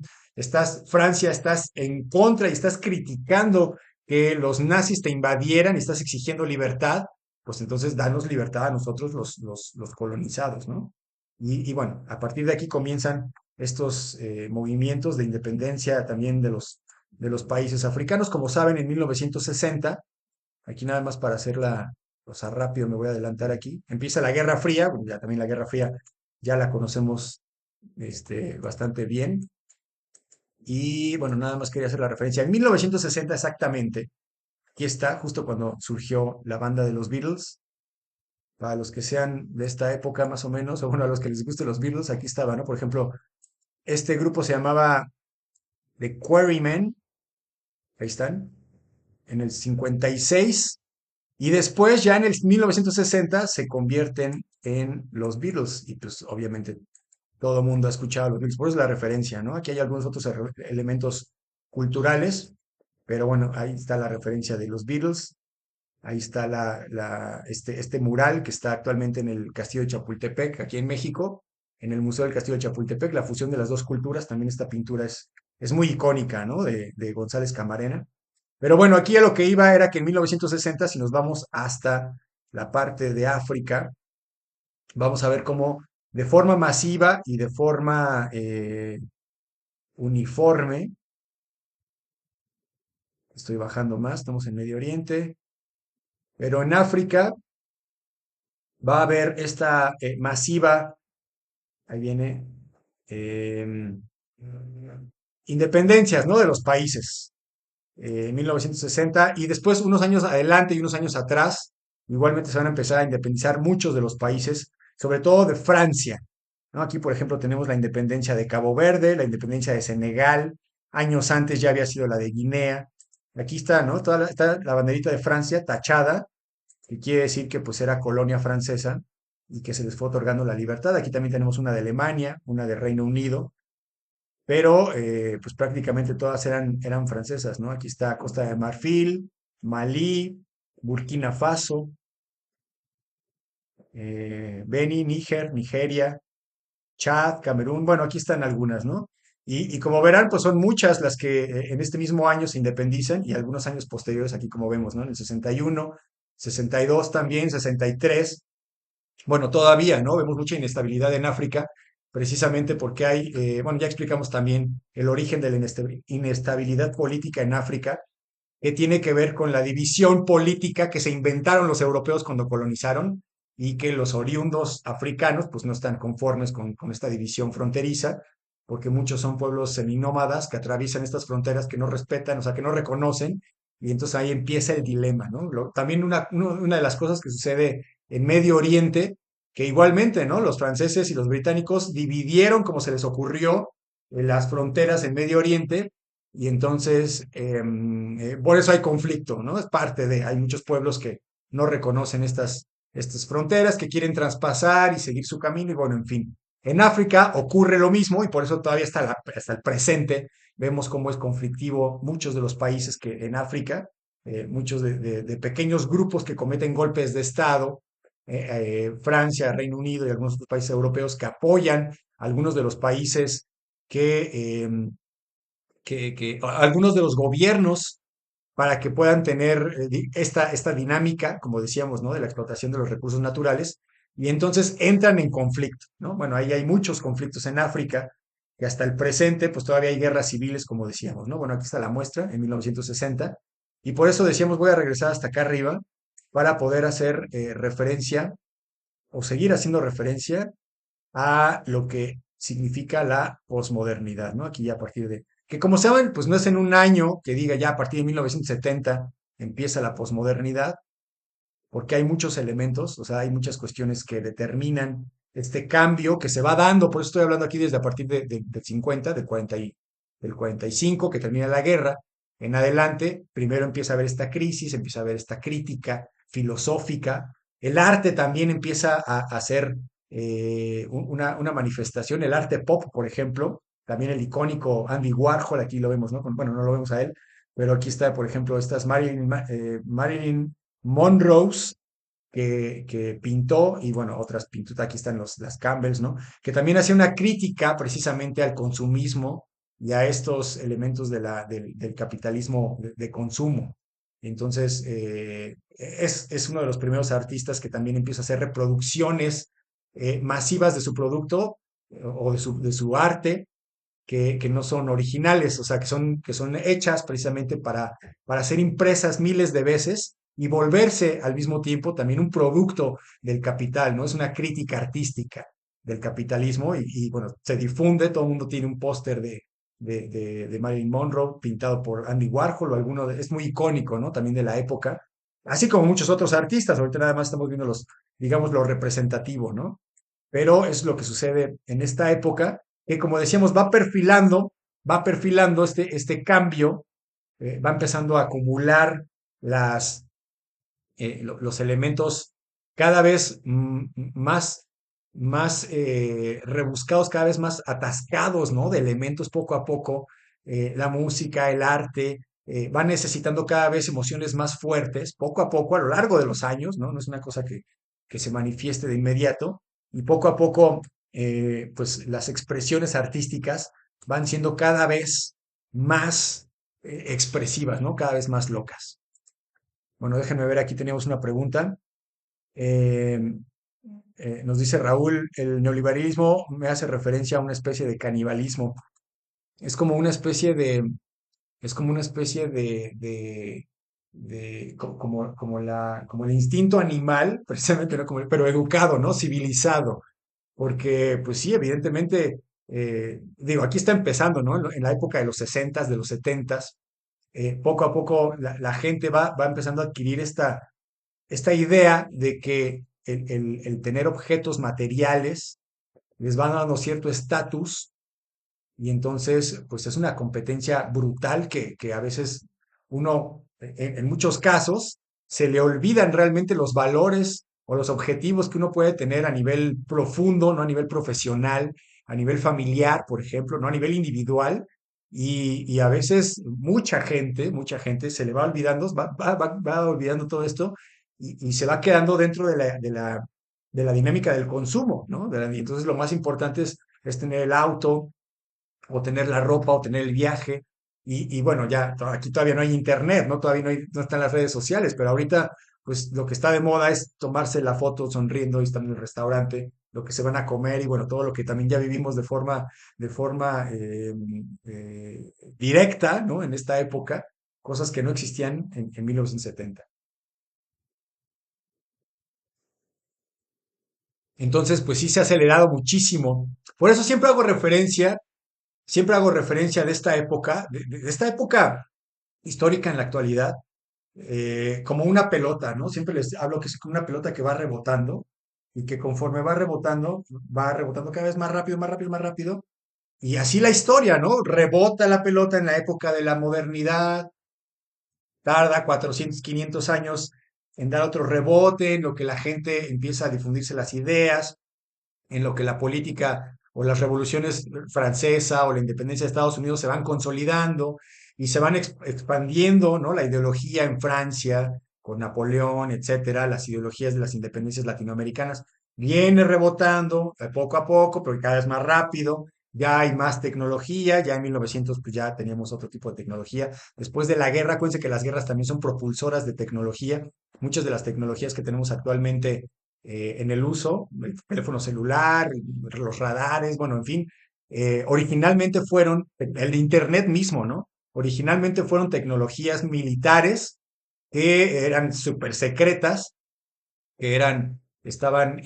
Francia, estás en contra y estás criticando que los nazis te invadieran y estás exigiendo libertad, pues entonces danos libertad a nosotros los colonizados, ¿no? Y bueno, a partir de aquí comienzan estos movimientos de independencia también de los países africanos. Como saben, en 1960, aquí nada más para hacerla, o sea, rápido me voy a adelantar aquí, empieza la Guerra Fría, bueno, ya también la Guerra Fría ya la conocemos bastante bien. Y bueno, nada más quería hacer la referencia. En 1960 exactamente, aquí está, justo cuando surgió la banda de los Beatles. Para los que sean de esta época más o menos, o bueno, a los que les gusten los Beatles, aquí estaba, ¿no? Por ejemplo, este grupo se llamaba The Quarrymen, ahí están, en el 56, y después ya en el 1960 se convierten en los Beatles, y pues obviamente todo el mundo ha escuchado a los Beatles, por eso es la referencia, ¿no? Aquí hay algunos otros elementos culturales, pero bueno, ahí está la referencia de los Beatles. Ahí está este mural que está actualmente en el Castillo de Chapultepec, aquí en México, en el Museo del Castillo de Chapultepec, la fusión de las dos culturas. También esta pintura es muy icónica, ¿no? De González Camarena. Pero bueno, aquí a lo que iba era que en 1960, si nos vamos hasta la parte de África, vamos a ver cómo de forma masiva y de forma uniforme, estoy bajando más, estamos en Medio Oriente, pero en África va a haber esta masiva, ahí viene, em, independencias, ¿no? De los países, en 1960, y después unos años adelante y unos años atrás, igualmente se van a empezar a independizar muchos de los países, sobre todo de Francia, ¿no? Aquí, por ejemplo, tenemos la independencia de Cabo Verde, la independencia de Senegal, años antes ya había sido la de Guinea. Aquí está, ¿no? Está la banderita de Francia tachada, que quiere decir que pues era colonia francesa y que se les fue otorgando la libertad. Aquí también tenemos una de Alemania, una de Reino Unido, pero pues prácticamente todas eran francesas, ¿no? Aquí está Costa de Marfil, Malí, Burkina Faso, Beni, Níger, Nigeria, Chad, Camerún. Bueno, aquí están algunas, ¿no? Y como verán, pues son muchas las que en este mismo año se independizan y algunos años posteriores, aquí como vemos, ¿no? En el 61, 62 también, 63. Bueno, todavía, ¿no? Vemos mucha inestabilidad en África, precisamente porque hay, bueno, ya explicamos también el origen de la inestabilidad política en África, que tiene que ver con la división política que se inventaron los europeos cuando colonizaron y que los oriundos africanos pues no están conformes con esta división fronteriza, porque muchos son pueblos seminómadas que atraviesan estas fronteras que no respetan, o sea, que no reconocen, y entonces ahí empieza el dilema, ¿no? También una de las cosas que sucede en Medio Oriente, que igualmente, ¿no? Los franceses y los británicos dividieron como se les ocurrió las fronteras en Medio Oriente y entonces, por eso hay conflicto, ¿no? Es parte de, hay muchos pueblos que no reconocen estas fronteras, que quieren traspasar y seguir su camino, y bueno, en fin. En África ocurre lo mismo y por eso todavía hasta el presente vemos cómo es conflictivo muchos de los países que en África, muchos de pequeños grupos que cometen golpes de Estado, Francia, Reino Unido y algunos otros países europeos que apoyan a algunos de los países que, algunos de los gobiernos para que puedan tener esta dinámica, como decíamos, ¿no? De la explotación de los recursos naturales, y entonces entran en conflicto, ¿no? Bueno, ahí hay muchos conflictos en África, y hasta el presente, pues todavía hay guerras civiles, como decíamos, ¿no? Bueno, aquí está la muestra, en 1960, y por eso decíamos, voy a regresar hasta acá arriba, para poder hacer referencia, o seguir haciendo referencia a lo que significa la posmodernidad, ¿no? Aquí ya a partir de, que como saben, pues no es en un año que diga ya a partir de 1970 empieza la posmodernidad, porque hay muchos elementos, o sea, hay muchas cuestiones que determinan este cambio que se va dando, por eso estoy hablando aquí desde a partir del 50, del 45, que termina la guerra, en adelante, primero empieza a haber esta crisis, empieza a haber esta crítica filosófica, el arte también empieza a ser una manifestación, el arte pop, por ejemplo, también el icónico Andy Warhol, aquí lo vemos, ¿no? Bueno, no lo vemos a él, pero aquí está, por ejemplo, estas Marilyn Monrose que pintó, y bueno, otras pinturas, aquí están las Campbells, ¿no? Que también hacía una crítica precisamente al consumismo y a estos elementos del capitalismo de consumo. Entonces, es uno de los primeros artistas que también empieza a hacer reproducciones masivas de su producto o de su arte que no son originales, o sea, que son hechas precisamente para ser impresas miles de veces y volverse al mismo tiempo también un producto del capital, ¿no? Es una crítica artística del capitalismo bueno, se difunde, todo el mundo tiene un póster de Marilyn Monroe pintado por Andy Warhol o es muy icónico, ¿no? También de la época, así como muchos otros artistas, ahorita nada más estamos viendo digamos, lo representativo, ¿no? Pero es lo que sucede en esta época, que como decíamos, va perfilando este cambio, va empezando a acumular las, los elementos cada vez más rebuscados, cada vez más atascados, ¿no? De elementos poco a poco, la música, el arte, va necesitando cada vez emociones más fuertes, poco a poco, a lo largo de los años, ¿no? No es una cosa que se manifieste de inmediato, y poco a poco, pues las expresiones artísticas van siendo cada vez más expresivas, ¿no? Cada vez más locas. Bueno, déjenme ver, aquí teníamos una pregunta. Eh, nos dice Raúl, el neoliberalismo me hace referencia a una especie de canibalismo. Es como una especie es como una especie como el instinto animal, precisamente, ¿no? Pero educado, ¿no? Civilizado. Porque, pues sí, evidentemente, digo, aquí está empezando, ¿no? En la época de los sesentas, de los setentas, poco a poco la gente va empezando a adquirir esta idea de que el tener objetos materiales les va dando cierto estatus y entonces pues es una competencia brutal que a veces uno, en muchos casos, se le olvidan realmente los valores o los objetivos que uno puede tener a nivel profundo, no a nivel profesional, a nivel familiar, por ejemplo, no a nivel individual. Y a veces mucha gente se le va olvidando, va olvidando todo esto y se va quedando dentro de la dinámica del consumo, ¿no? Y entonces lo más importante es tener el auto, o tener la ropa, o tener el viaje. Y bueno, ya aquí todavía no hay internet, ¿no? Todavía no están las redes sociales, pero ahorita, pues lo que está de moda es tomarse la foto sonriendo y estando en el restaurante, lo que se van a comer y bueno, todo lo que también ya vivimos de forma directa, ¿no? En esta época, cosas que no existían en 1970. Entonces, pues sí se ha acelerado muchísimo. Por eso siempre hago referencia de esta época, de esta época histórica en la actualidad, como una pelota, ¿no? Siempre les hablo que es como una pelota que va rebotando y que conforme va rebotando cada vez más rápido, más rápido, más rápido. Y así la historia, ¿no? Rebota la pelota en la época de la modernidad, tarda 400, 500 años en dar otro rebote, en lo que la gente empieza a difundirse las ideas, en lo que la política o las revoluciones francesa o la independencia de Estados Unidos se van consolidando y se van expandiendo, ¿no? La ideología en Francia con Napoleón, etcétera, las ideologías de las independencias latinoamericanas, viene rebotando poco a poco, pero cada vez más rápido. Ya hay más tecnología, ya en 1900 pues ya teníamos otro tipo de tecnología. Después de la guerra, acuérdense que las guerras también son propulsoras de tecnología. Muchas de las tecnologías que tenemos actualmente en el uso, el teléfono celular, los radares, bueno, en fin, originalmente fueron, el Internet mismo, ¿no? Originalmente fueron tecnologías militares que eran súper secretas, estaban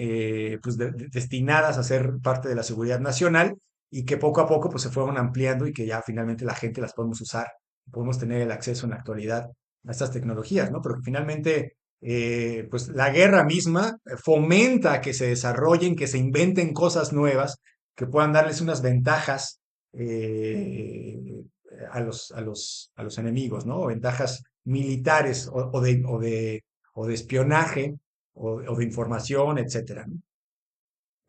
pues destinadas a ser parte de la seguridad nacional y que poco a poco pues se fueron ampliando y que ya finalmente la gente las podemos usar, podemos tener el acceso en la actualidad a estas tecnologías, ¿no? Pero que finalmente pues la guerra misma fomenta que se desarrollen, que se inventen cosas nuevas, que puedan darles unas ventajas a los enemigos, ¿no? Ventajas militares o de espionaje o de información, etcétera, ¿no?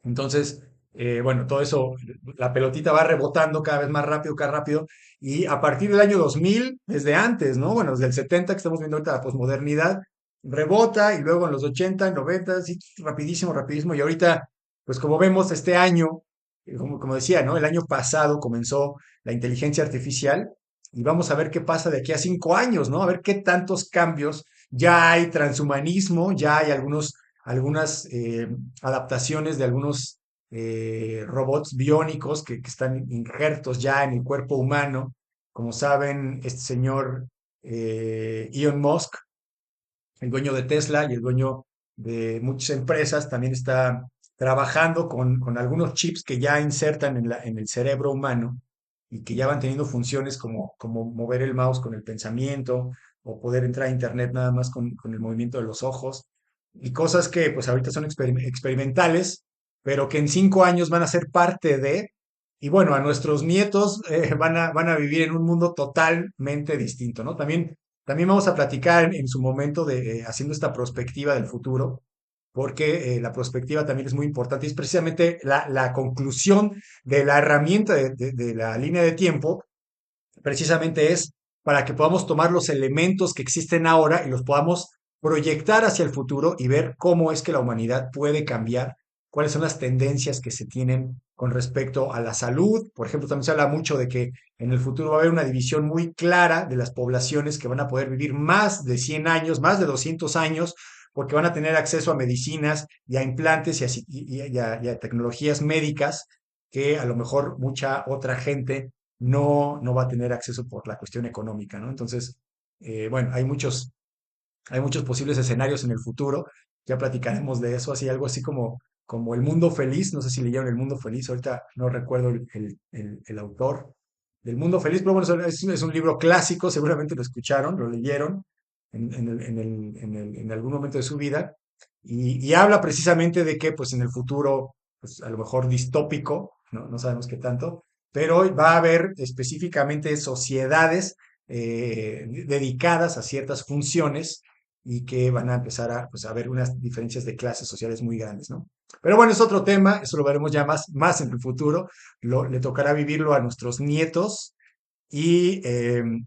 Entonces, bueno, todo eso, la pelotita va rebotando cada vez más rápido, y a partir del año 2000, desde antes, ¿no? Bueno, desde el 70 que estamos viendo ahorita la posmodernidad, rebota, y luego en los 80, 90, sí, rapidísimo, rapidísimo, y ahorita, pues como vemos, este año, como decía, ¿no? El año pasado comenzó la inteligencia artificial, y vamos a ver qué pasa de aquí a 5 años, ¿no? A ver qué tantos cambios, ya hay transhumanismo, ya hay algunas adaptaciones de algunos robots biónicos que están injertos ya en el cuerpo humano. Como saben, este señor Elon Musk, el dueño de Tesla y el dueño de muchas empresas, también está trabajando con algunos chips que ya insertan en el cerebro humano y que ya van teniendo funciones como mover el mouse con el pensamiento o poder entrar a internet nada más con el movimiento de los ojos y cosas que pues ahorita son experimentales, pero que en 5 años van a ser parte de, y bueno, a nuestros nietos van a vivir en un mundo totalmente distinto, ¿no? También vamos a platicar en su momento de haciendo esta prospectiva del futuro, porque la prospectiva también es muy importante y es precisamente la conclusión de la herramienta de la línea de tiempo, precisamente es para que podamos tomar los elementos que existen ahora y los podamos proyectar hacia el futuro y ver cómo es que la humanidad puede cambiar, cuáles son las tendencias que se tienen con respecto a la salud. Por ejemplo, también se habla mucho de que en el futuro va a haber una división muy clara de las poblaciones que van a poder vivir más de 100 años, más de 200 años, porque van a tener acceso a medicinas y a implantes y a tecnologías médicas que a lo mejor mucha otra gente no va a tener acceso por la cuestión económica, ¿no? Entonces, bueno, hay muchos posibles escenarios en el futuro. Ya platicaremos de eso, así algo así como El Mundo Feliz. No sé si leyeron El Mundo Feliz, ahorita no recuerdo el autor del Mundo Feliz, pero bueno, es un libro clásico, seguramente lo escucharon, lo leyeron en algún momento de su vida, y habla precisamente de que pues en el futuro, pues a lo mejor distópico, no sabemos qué tanto, pero hoy va a haber específicamente sociedades dedicadas a ciertas funciones y que van a empezar a, pues, a haber unas diferencias de clases sociales muy grandes, ¿no? Pero bueno, es otro tema, eso lo veremos ya más en el futuro, le tocará vivirlo a nuestros nietos y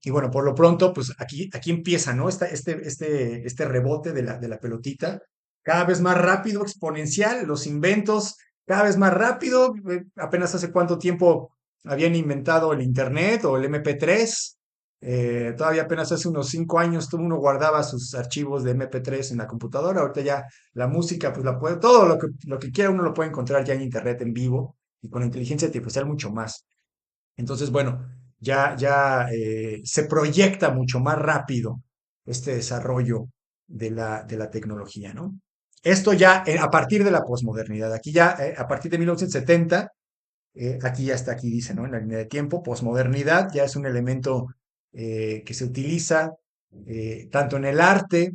bueno, por lo pronto, pues aquí empieza, ¿no? Este rebote de la pelotita, cada vez más rápido, exponencial, los inventos cada vez más rápido. Apenas hace cuánto tiempo habían inventado el Internet o el MP3. Todavía apenas hace unos 5 años todo uno guardaba sus archivos de MP3 en la computadora. Ahorita ya la música, pues la puede, todo lo que quiera uno lo puede encontrar ya en Internet en vivo y con la inteligencia artificial mucho más. Entonces, bueno, ya se proyecta mucho más rápido este desarrollo de la tecnología, ¿no? Esto ya a partir de la posmodernidad. Aquí ya, a partir de 1970, aquí ya está, aquí dice, ¿no? En la línea de tiempo, posmodernidad ya es un elemento que se utiliza tanto en el arte,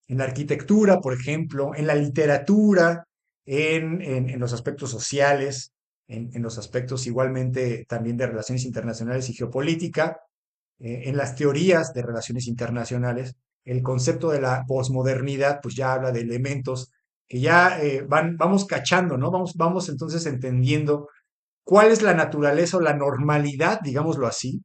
en la arquitectura, por ejemplo, en la literatura, en los aspectos sociales, en los aspectos igualmente también de relaciones internacionales y geopolítica, en las teorías de relaciones internacionales. El concepto de la posmodernidad, pues ya habla de elementos que ya vamos cachando, ¿no? Vamos entonces entendiendo cuál es la naturaleza o la normalidad, digámoslo así,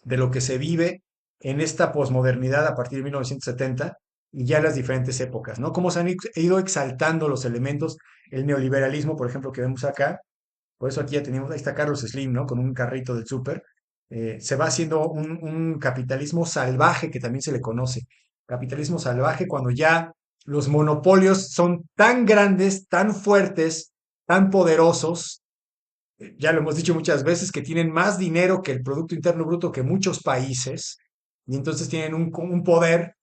de lo que se vive en esta posmodernidad a partir de 1970 y ya las diferentes épocas, ¿no? Cómo se han ido exaltando los elementos, el neoliberalismo, por ejemplo, que vemos acá. Por eso aquí ya tenemos, ahí está Carlos Slim, ¿no? Con un carrito del súper. Se va haciendo un capitalismo salvaje que también se le conoce. Capitalismo salvaje cuando ya los monopolios son tan grandes, tan fuertes, tan poderosos, ya lo hemos dicho muchas veces, que tienen más dinero que el Producto Interno Bruto que muchos países, y entonces tienen un poder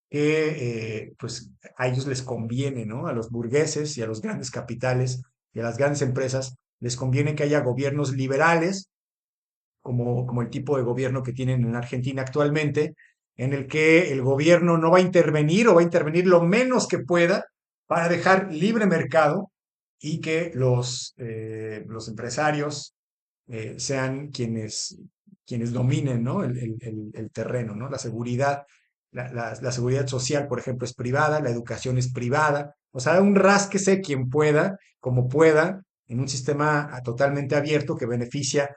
que pues a ellos les conviene, ¿no? A los burgueses y a los grandes capitales y a las grandes empresas les conviene que haya gobiernos liberales, como el tipo de gobierno que tienen en Argentina actualmente, en el que el gobierno no va a intervenir o va a intervenir lo menos que pueda para dejar libre mercado y que los empresarios sean quienes dominen, ¿no? El terreno, ¿no? La seguridad, la seguridad social, por ejemplo, es privada, la educación es privada. O sea, un rásquese quien pueda, como pueda, en un sistema totalmente abierto que beneficia,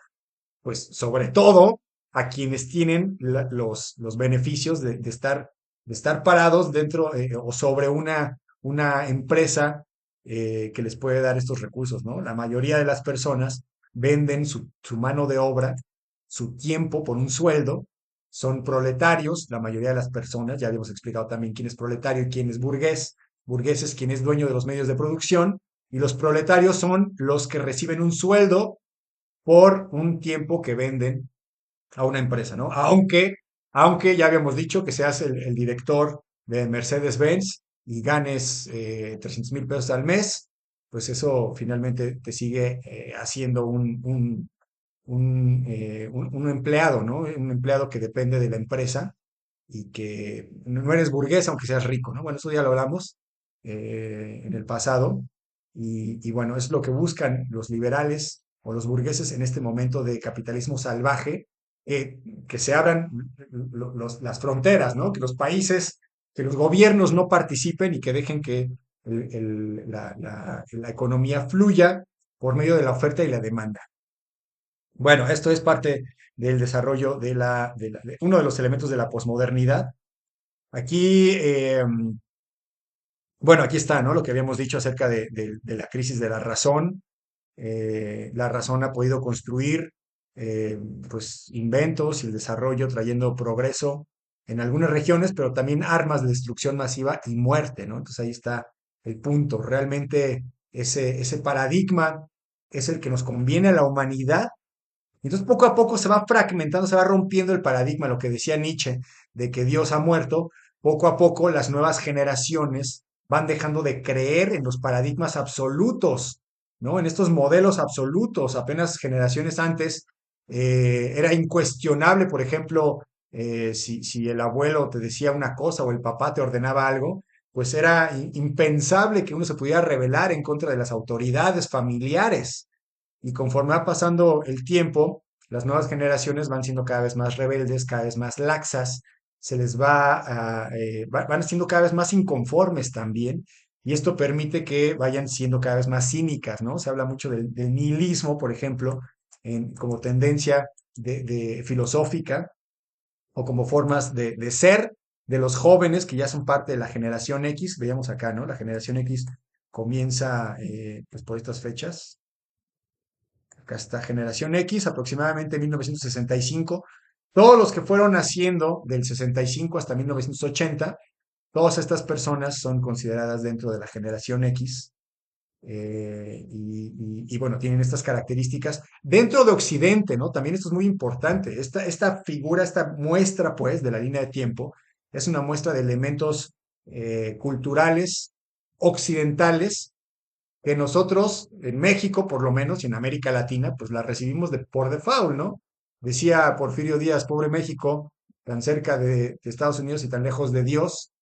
pues, sobre todo a quienes tienen los beneficios de estar parados dentro o sobre una empresa que les puede dar estos recursos, ¿no? La mayoría de las personas venden su mano de obra, su tiempo por un sueldo, son proletarios, la mayoría de las personas, ya habíamos explicado también quién es proletario y quién es burgués, burgués es quien es dueño de los medios de producción y los proletarios son los que reciben un sueldo por un tiempo que venden a una empresa, ¿no? Aunque ya habíamos dicho que seas el director de Mercedes-Benz y ganes 300,000 pesos al mes, pues eso finalmente te sigue haciendo un empleado, ¿no? Un empleado que depende de la empresa y que no eres burgués aunque seas rico, ¿no? Bueno, eso ya lo hablamos en el pasado y bueno, es lo que buscan los liberales o los burgueses en este momento de capitalismo salvaje, que se abran las fronteras, ¿no? Que los países, que los gobiernos no participen y que dejen que la economía fluya por medio de la oferta y la demanda. Bueno, esto es parte del desarrollo de uno de los elementos de la posmodernidad. Aquí, bueno, aquí está, ¿no? Lo que habíamos dicho acerca de la crisis de la razón. La razón ha podido construir, eh, pues, inventos y el desarrollo trayendo progreso en algunas regiones, pero también armas de destrucción masiva y muerte, ¿no? Entonces ahí está el punto. Realmente ese paradigma es el que nos conviene a la humanidad. Entonces, poco a poco se va fragmentando, se va rompiendo el paradigma, lo que decía Nietzsche, de que Dios ha muerto. Poco a poco las nuevas generaciones van dejando de creer en los paradigmas absolutos, ¿no? En estos modelos absolutos. Apenas generaciones antes era incuestionable, por ejemplo, si el abuelo te decía una cosa o el papá te ordenaba algo, pues era impensable que uno se pudiera rebelar en contra de las autoridades familiares. Y conforme va pasando el tiempo, las nuevas generaciones van siendo cada vez más rebeldes, cada vez más laxas, se les van siendo cada vez más inconformes también, y esto permite que vayan siendo cada vez más cínicas, ¿no? Se habla mucho del nihilismo, por ejemplo, como tendencia de filosófica o como formas de ser de los jóvenes que ya son parte de la generación X. Veíamos acá, ¿no? La generación X comienza pues por estas fechas. Acá está Generación X, aproximadamente 1965. Todos los que fueron naciendo del 65 hasta 1980, todas estas personas son consideradas dentro de la Generación X. Y bueno, tienen estas características dentro de Occidente, ¿no? También esto es muy importante. Esta figura, esta muestra, pues, de la línea de tiempo, es una muestra de elementos culturales occidentales que nosotros en México, por lo menos, y en América Latina, pues la recibimos por default, ¿no? Decía Porfirio Díaz, pobre México, tan cerca de Estados Unidos y tan lejos de Dios.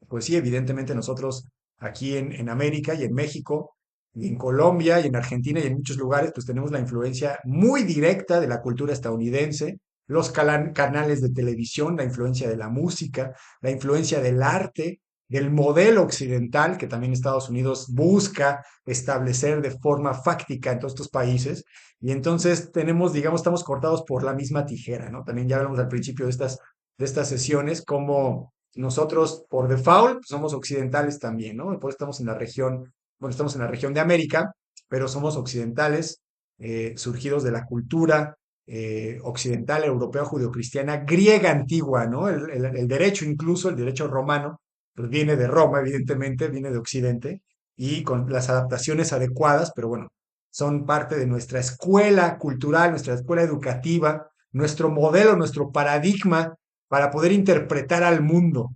Pues sí, evidentemente nosotros aquí en América y en México y en Colombia y en Argentina y en muchos lugares, pues tenemos la influencia muy directa de la cultura estadounidense, los canales de televisión, la influencia de la música, la influencia del arte, del modelo occidental que también Estados Unidos busca establecer de forma fáctica en todos estos países. Y entonces tenemos, digamos, estamos cortados por la misma tijera, ¿no? También ya hablamos al principio de estas sesiones, como nosotros por default pues, somos occidentales también, ¿no? Por eso estamos en la región, bueno, estamos en la región de América, pero somos occidentales, surgidos de la cultura occidental, europea, judeocristiana, griega antigua, ¿no? El derecho, incluso el derecho romano, pues viene de Roma, evidentemente, viene de Occidente, y con las adaptaciones adecuadas, pero bueno, son parte de nuestra escuela cultural, nuestra escuela educativa, nuestro modelo, nuestro paradigma para poder interpretar al mundo.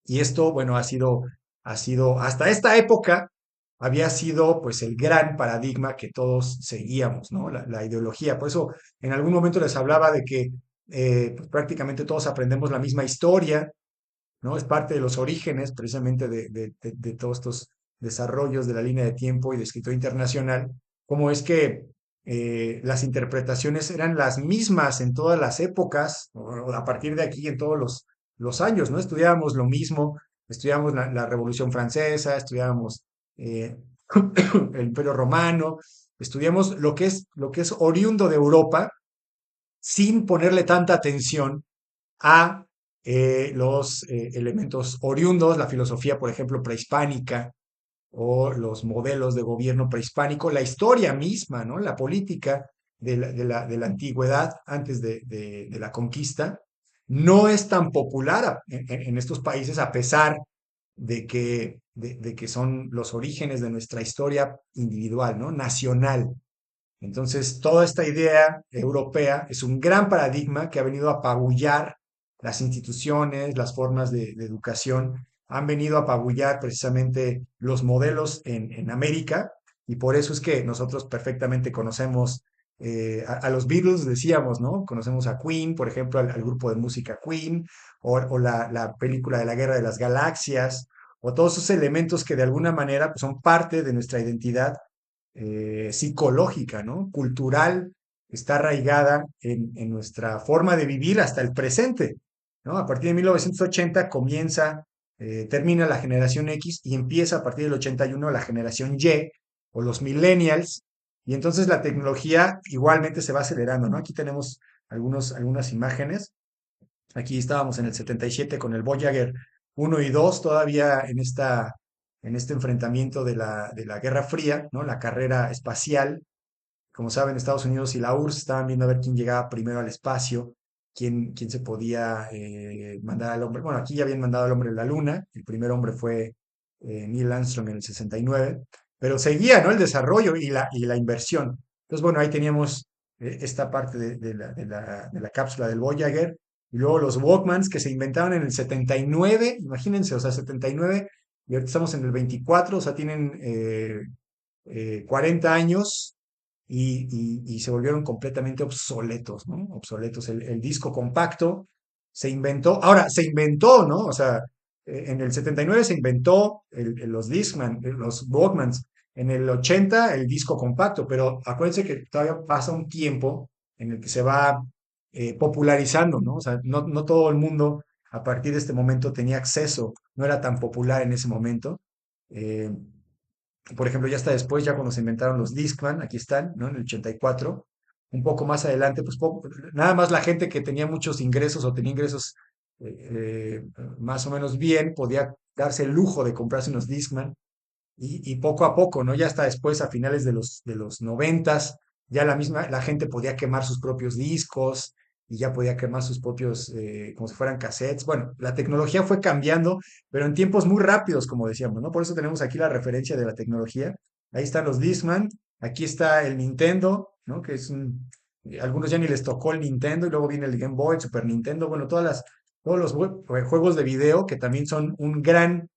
Y esto, bueno, hasta esta época, había sido pues el gran paradigma que todos seguíamos, ¿no? La ideología. Por eso en algún momento les hablaba de que pues, prácticamente todos aprendemos la misma historia, ¿no? Es parte de los orígenes precisamente de todos estos desarrollos de la línea de tiempo y de escritura internacional, cómo es que las interpretaciones eran las mismas en todas las épocas, o a partir de aquí en todos los años, ¿no? Estudiábamos lo mismo, estudiábamos la Revolución Francesa, estudiábamos eh, el Imperio Romano, estudiamos lo que es oriundo de Europa sin ponerle tanta atención a los elementos oriundos, la filosofía, por ejemplo, prehispánica o los modelos de gobierno prehispánico, la historia misma, ¿no? La política de la antigüedad antes de la conquista, no es tan popular en estos países a pesar de que son los orígenes de nuestra historia individual, ¿no? Nacional. Entonces, toda esta idea europea es un gran paradigma que ha venido a apabullar las instituciones, las formas de educación, han venido a apabullar precisamente los modelos en América y por eso es que nosotros perfectamente conocemos a los Beatles, decíamos, ¿no? Conocemos a Queen, por ejemplo, al grupo de música Queen, o la película de la Guerra de las Galaxias, o todos esos elementos que de alguna manera pues, son parte de nuestra identidad psicológica, ¿no? Cultural, está arraigada en nuestra forma de vivir hasta el presente, ¿no? A partir de 1980 termina la generación X y empieza a partir del 81 la generación Y o los millennials, y entonces la tecnología igualmente se va acelerando, ¿no? Aquí tenemos algunas imágenes. Aquí estábamos en el 77 con el Voyager 1 y 2, todavía en este enfrentamiento de la Guerra Fría, ¿no? La carrera espacial. Como saben, Estados Unidos y la URSS estaban viendo a ver quién llegaba primero al espacio, quién se podía mandar al hombre. Bueno, aquí ya habían mandado al hombre a la Luna. El primer hombre fue Neil Armstrong en el 69, pero seguía, ¿no? El desarrollo y la inversión. Entonces, bueno, ahí teníamos esta parte de la cápsula del Voyager. Y luego los Walkmans que se inventaron en el 79, imagínense, o sea, 79, y ahorita estamos en el 24, o sea, tienen 40 años y se volvieron completamente obsoletos, ¿no? Obsoletos. El disco compacto se inventó, ahora se inventó, ¿no? O sea, en el 79 se inventó los Discman, los Walkmans, en el 80 el disco compacto, pero acuérdense que todavía pasa un tiempo en el que se va popularizando, ¿no? O sea, no todo el mundo a partir de este momento tenía acceso, no era tan popular en ese momento. Eh, por ejemplo, ya hasta después, ya cuando se inventaron los Discman, aquí están, ¿no? En el 84, un poco más adelante, pues nada más la gente que tenía muchos ingresos o tenía ingresos más o menos bien, podía darse el lujo de comprarse unos Discman y poco a poco, ¿no? Ya hasta después, a finales de los noventas, ya la gente podía quemar sus propios discos y ya podía quemar sus propios, como si fueran cassettes. Bueno, la tecnología fue cambiando, pero en tiempos muy rápidos, como decíamos, ¿no? Por eso tenemos aquí la referencia de la tecnología. Ahí están los Discman, aquí está el Nintendo, ¿no? Algunos ya ni les tocó el Nintendo y luego viene el Game Boy, el Super Nintendo, bueno, todos los juegos de video que también son un gran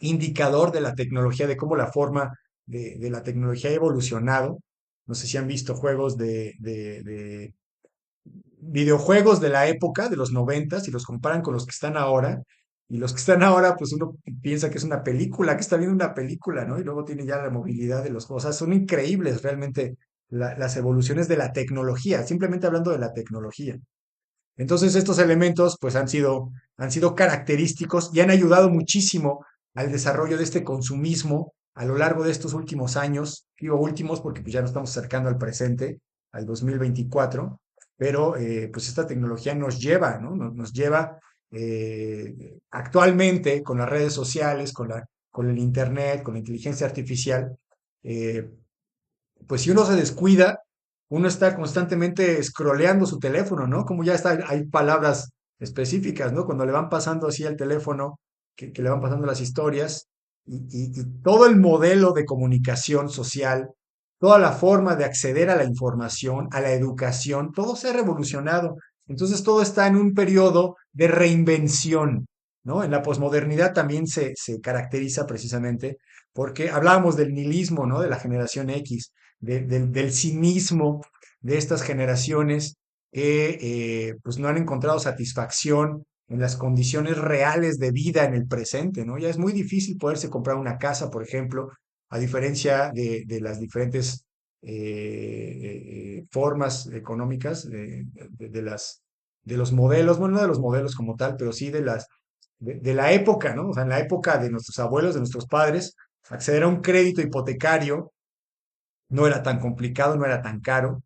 indicador de la tecnología, de cómo la forma de la tecnología ha evolucionado. No sé si han visto juegos de videojuegos de la época, de los noventas, y los comparan con los que están ahora. Y los que están ahora, pues uno piensa que es una película, que está viendo una película, ¿no? Y luego tiene ya la movilidad de los juegos. O sea, son increíbles realmente las evoluciones de la tecnología, simplemente hablando de la tecnología. Entonces, estos elementos pues han sido característicos y han ayudado muchísimo al desarrollo de este consumismo a lo largo de estos últimos años. Digo últimos porque pues, ya nos estamos acercando al presente, al 2024, pero pues esta tecnología nos lleva, ¿no? Nos lleva actualmente con las redes sociales, con el Internet, con la inteligencia artificial, eh, pues si uno se descuida, uno está constantemente scrolleando su teléfono, ¿no? Como ya está, hay palabras específicas, ¿no? Cuando le van pasando así al teléfono, que le van pasando las historias, y todo el modelo de comunicación social, toda la forma de acceder a la información, a la educación, todo se ha revolucionado. Entonces todo está en un periodo de reinvención, ¿no? En la posmodernidad también se caracteriza precisamente porque hablábamos del nihilismo, ¿no? De la generación X del cinismo de estas generaciones que pues no han encontrado satisfacción en las condiciones reales de vida en el presente, ¿no? Ya es muy difícil poderse comprar una casa, por ejemplo, a diferencia de las diferentes formas económicas de los modelos, bueno, no de los modelos como tal, pero sí de la época, ¿no? O sea, en la época de nuestros abuelos, de nuestros padres, acceder a un crédito hipotecario no era tan complicado, no era tan caro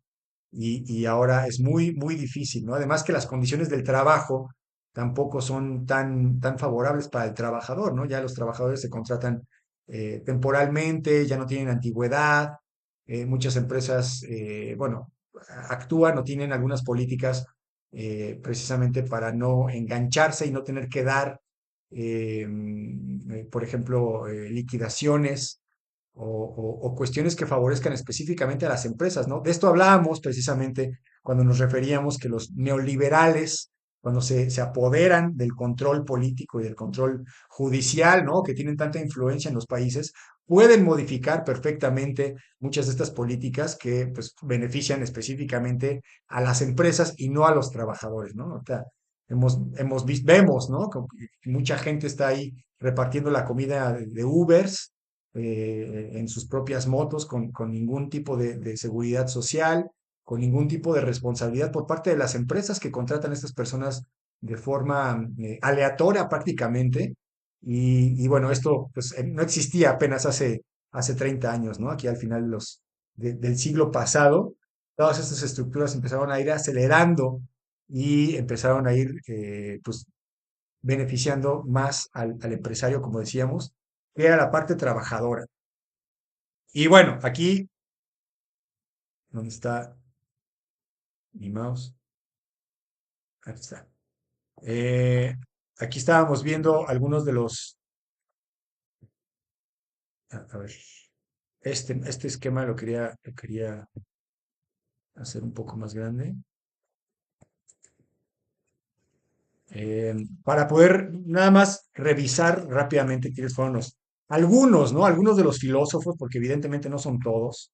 y ahora es muy difícil, ¿no? Además que las condiciones del trabajo tampoco son tan favorables para el trabajador, ¿no? Ya los trabajadores se contratan temporalmente, ya no tienen antigüedad, muchas empresas, bueno, actúan o tienen algunas políticas precisamente para no engancharse y no tener que dar por ejemplo, liquidaciones o cuestiones que favorezcan específicamente a las empresas, ¿no? De esto hablábamos precisamente cuando nos referíamos que los neoliberales, cuando se apoderan del control político y del control judicial, ¿no? Que tienen tanta influencia en los países, pueden modificar perfectamente muchas de estas políticas que pues, benefician específicamente a las empresas y no a los trabajadores, ¿no? Ahorita hemos visto, vemos, ¿no? Como que mucha gente está ahí repartiendo la comida de Ubers en sus propias motos con ningún tipo de seguridad social, con ningún tipo de responsabilidad por parte de las empresas que contratan a estas personas de forma aleatoria prácticamente. Y bueno, esto pues, no existía apenas hace 30 años, ¿no? Aquí al final del siglo pasado, todas estas estructuras empezaron a ir acelerando y empezaron a ir pues beneficiando más al empresario, como decíamos, que a la parte trabajadora. Y bueno, aquí, ¿dónde está mi mouse? Aquí está. Eh, Aquí estábamos viendo algunos de a ver, este esquema lo quería hacer un poco más grande. Para poder nada más revisar rápidamente quiénes fueron algunos, ¿no? Algunos de los filósofos, porque evidentemente no son todos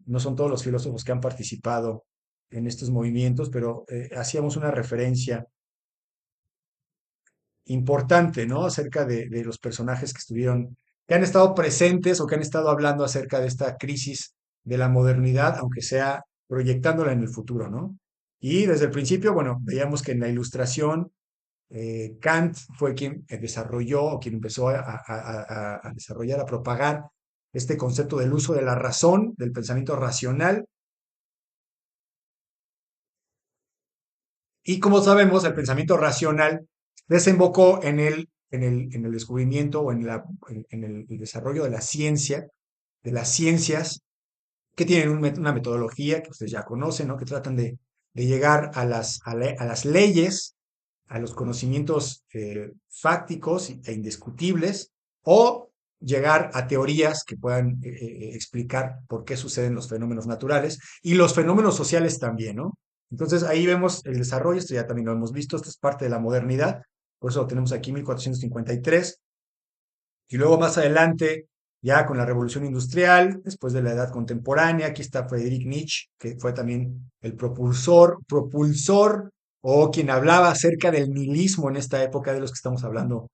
los filósofos que han participado en estos movimientos, pero hacíamos una referencia importante, ¿no? Acerca de los personajes que estuvieron, que han estado presentes o que han estado hablando acerca de esta crisis de la modernidad, aunque sea proyectándola en el futuro, ¿no? Y desde el principio, bueno, veíamos que en la Ilustración, Kant fue quien desarrolló o quien empezó a desarrollar, a propagar este concepto del uso de la razón, del pensamiento racional. Y como sabemos, el pensamiento racional desembocó en el descubrimiento o en el desarrollo de la ciencia, de las ciencias que tienen una metodología que ustedes ya conocen, ¿no? Que tratan de llegar a las leyes, a los conocimientos fácticos e indiscutibles, o llegar a teorías que puedan explicar por qué suceden los fenómenos naturales y los fenómenos sociales también, ¿no? Entonces ahí vemos el desarrollo, esto ya también lo hemos visto, esto es parte de la modernidad, por eso lo tenemos aquí 1453, y luego más adelante, ya con la Revolución Industrial, después de la Edad Contemporánea, aquí está Friedrich Nietzsche, que fue también el propulsor o quien hablaba acerca del nihilismo en esta época de los que estamos hablando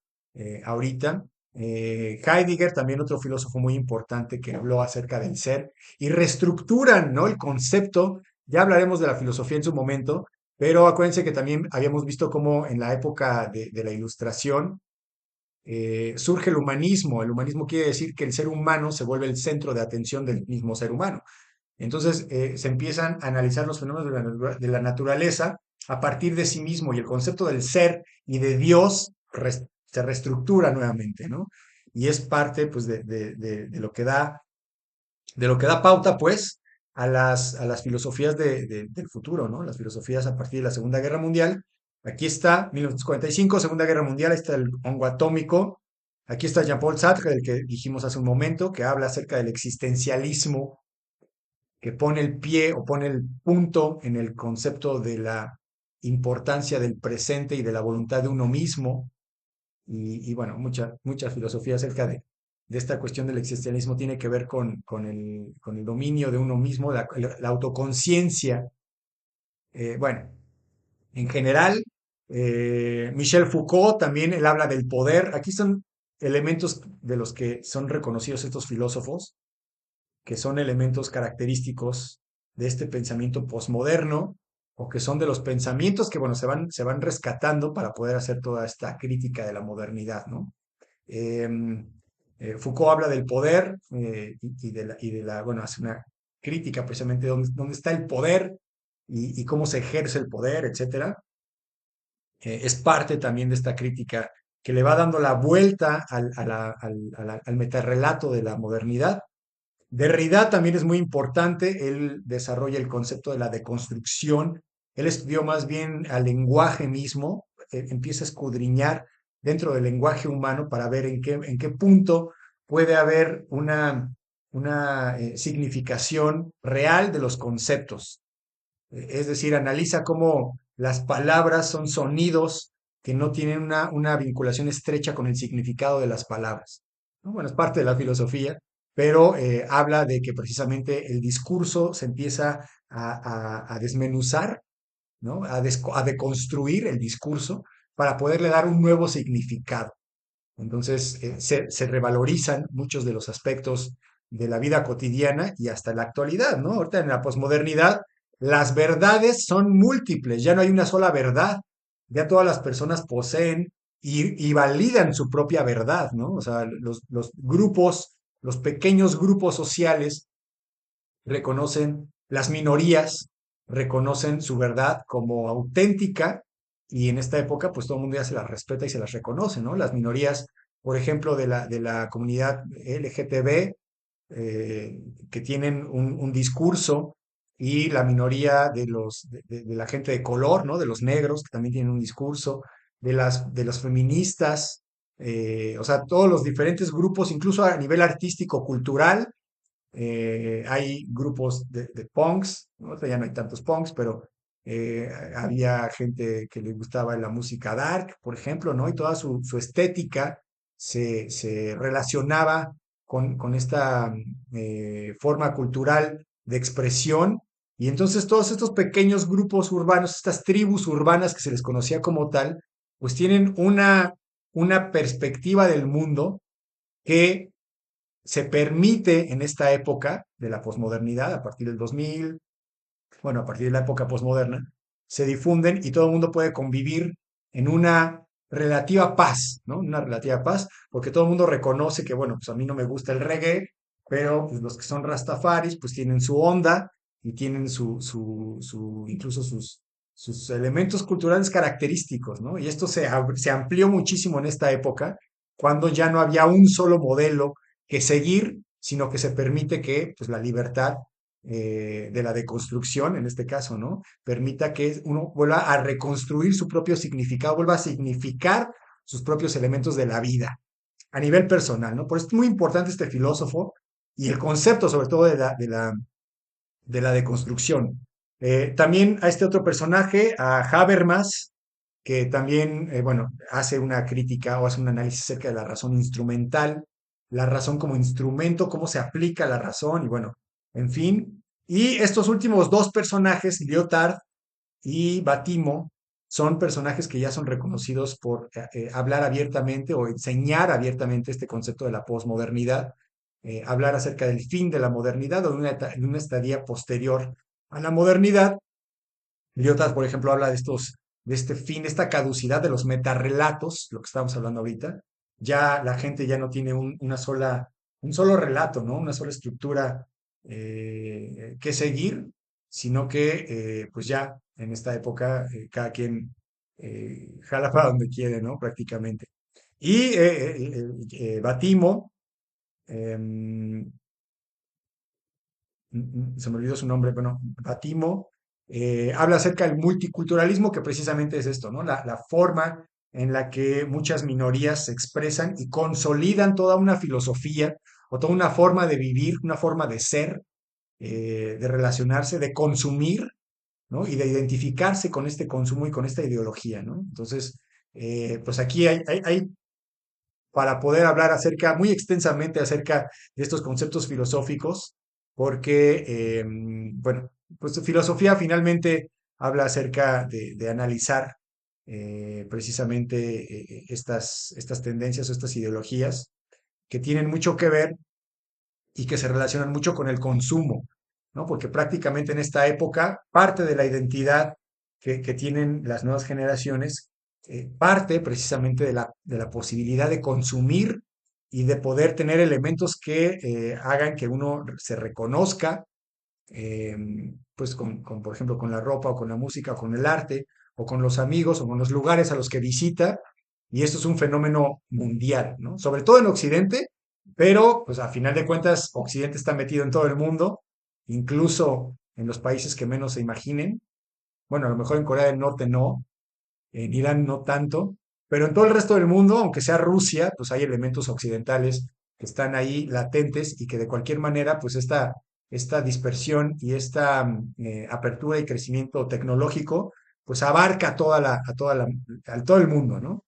ahorita. Heidegger, también otro filósofo muy importante que habló acerca del ser y reestructuran, ¿no? El concepto. Ya hablaremos de la filosofía en su momento, pero acuérdense que también habíamos visto cómo en la época de la Ilustración, surge el humanismo. El humanismo quiere decir que el ser humano se vuelve el centro de atención del mismo ser humano. Entonces se empiezan a analizar los fenómenos de la naturaleza a partir de sí mismo y el concepto del ser y de Dios se reestructura nuevamente, ¿no? Y es parte pues de lo que da pauta pues a las filosofías del futuro, ¿no? Las filosofías a partir de la Segunda Guerra Mundial. Aquí está 1945, Segunda Guerra Mundial, ahí está el hongo atómico. Aquí está Jean-Paul Sartre, del que dijimos hace un momento, que habla acerca del existencialismo, que pone el pie o pone el punto en el concepto de la importancia del presente y de la voluntad de uno mismo. Y bueno, mucha filosofía acerca de esta cuestión del existencialismo tiene que ver con el dominio de uno mismo, la autoconciencia. Bueno, en general, Michel Foucault también él habla del poder. Aquí son elementos de los que son reconocidos estos filósofos, que son elementos característicos de este pensamiento posmoderno, o que son de los pensamientos que, bueno, se van rescatando para poder hacer toda esta crítica de la modernidad, ¿no? Em, Foucault habla del poder bueno, hace una crítica precisamente de dónde está el poder y cómo se ejerce el poder, etcétera. Es parte también de esta crítica que le va dando la vuelta al metarrelato de la modernidad. Derrida también es muy importante, él desarrolla el concepto de la deconstrucción, él estudió más bien al lenguaje mismo, empieza a escudriñar dentro del lenguaje humano para ver en qué punto puede haber una significación real de los conceptos. Es decir, analiza cómo las palabras son sonidos que no tienen una vinculación estrecha con el significado de las palabras, ¿no? Bueno, es parte de la filosofía, pero habla de que precisamente el discurso se empieza a desmenuzar, ¿no? A deconstruir el discurso para poderle dar un nuevo significado. Entonces, se revalorizan muchos de los aspectos de la vida cotidiana y hasta la actualidad, ¿no? Ahorita en la posmodernidad, las verdades son múltiples, ya no hay una sola verdad, ya todas las personas poseen y validan su propia verdad, ¿no? O sea, los grupos, los pequeños grupos sociales reconocen las minorías, reconocen su verdad como auténtica y en esta época pues todo el mundo ya se las respeta y se las reconoce, ¿no? Las minorías, por ejemplo, de la comunidad LGTB, que tienen un discurso y la minoría de la gente de color, ¿no? De los negros, que también tienen un discurso, de las feministas, o sea, todos los diferentes grupos, incluso a nivel artístico, cultural, hay grupos de punks, ¿no? Ahorita ya no hay tantos punks, pero había gente que le gustaba la música dark, por ejemplo, ¿no? Y toda su estética se relacionaba con esta forma cultural de expresión. Y entonces todos estos pequeños grupos urbanos, estas tribus urbanas que se les conocía como tal, pues tienen una perspectiva del mundo que se permite en esta época de la posmodernidad, a partir del 2000, bueno, a partir de la época posmoderna, se difunden y todo el mundo puede convivir en una relativa paz, ¿no? Una relativa paz, porque todo el mundo reconoce que, bueno, pues a mí no me gusta el reggae, pero pues los que son rastafaris, pues tienen su onda y tienen incluso sus elementos culturales característicos, ¿no? Y esto se amplió muchísimo en esta época, cuando ya no había un solo modelo que seguir, sino que se permite que, pues, la libertad de la deconstrucción, en este caso, ¿no? Permita que uno vuelva a reconstruir su propio significado, vuelva a significar sus propios elementos de la vida a nivel personal, ¿no? Por eso es muy importante este filósofo y el concepto, sobre todo, de la deconstrucción. También a este otro personaje, a Habermas, que también, bueno, hace una crítica o hace un análisis acerca de la razón instrumental, la razón como instrumento, cómo se aplica la razón y bueno, en fin. Y estos últimos dos personajes, Lyotard y Batimo, son personajes que ya son reconocidos por hablar abiertamente o enseñar abiertamente este concepto de la posmodernidad, hablar acerca del fin de la modernidad o de una estadía posterior a la modernidad. Lyotard, por ejemplo, habla de este fin, esta caducidad de los metarrelatos, lo que estamos hablando ahorita. Ya la gente ya no tiene un solo relato, ¿no? Una sola estructura que seguir, sino que, pues ya en esta época cada quien jala para donde quiere, ¿no? Prácticamente. Y Batimo, em, se me olvidó su nombre, bueno, Batimo, habla acerca del multiculturalismo, que precisamente es esto, ¿no? La forma en la que muchas minorías se expresan y consolidan toda una filosofía o toda una forma de vivir, una forma de ser, de relacionarse, de consumir, ¿no? Y de identificarse con este consumo y con esta ideología, ¿no? Entonces, pues aquí hay para poder hablar muy extensamente acerca de estos conceptos filosóficos, porque, bueno, pues filosofía finalmente habla acerca de analizar precisamente estas tendencias o estas ideologías que tienen mucho que ver y que se relacionan mucho con el consumo, ¿no? Porque prácticamente en esta época parte de la identidad que tienen las nuevas generaciones parte precisamente de la posibilidad de consumir y de poder tener elementos que hagan que uno se reconozca, eh, pues por ejemplo, con la ropa o con la música o con el arte o con los amigos o con los lugares a los que visita. Y esto es un fenómeno mundial, ¿no? Sobre todo en Occidente, pero pues a final de cuentas Occidente está metido en todo el mundo, incluso en los países que menos se imaginen. Bueno, a lo mejor en Corea del Norte no, en Irán no tanto, pero en todo el resto del mundo, aunque sea Rusia, pues hay elementos occidentales que están ahí latentes y que de cualquier manera, pues esta dispersión y esta apertura y crecimiento tecnológico, pues abarca a todo el mundo, ¿no?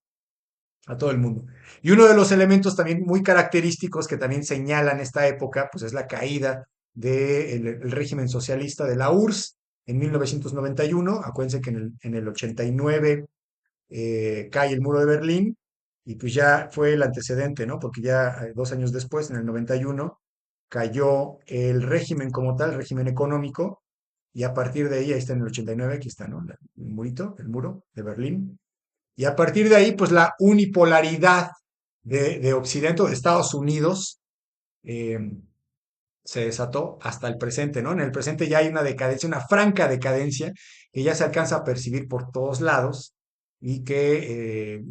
A todo el mundo. Y uno de los elementos también muy característicos que también señalan esta época, pues es la caída del régimen socialista de la URSS en 1991. Acuérdense que en el 89 cae el muro de Berlín y pues ya fue el antecedente, ¿no? Porque ya 2 años después, en el 91, cayó el régimen como tal, el régimen económico, y a partir de ahí está en el 89, aquí está, ¿no? El murito, el muro de Berlín. Y a partir de ahí, pues la unipolaridad de Occidente o de Estados Unidos eh, se desató hasta el presente, ¿no? En el presente ya hay una decadencia, una franca decadencia que ya se alcanza a percibir por todos lados y que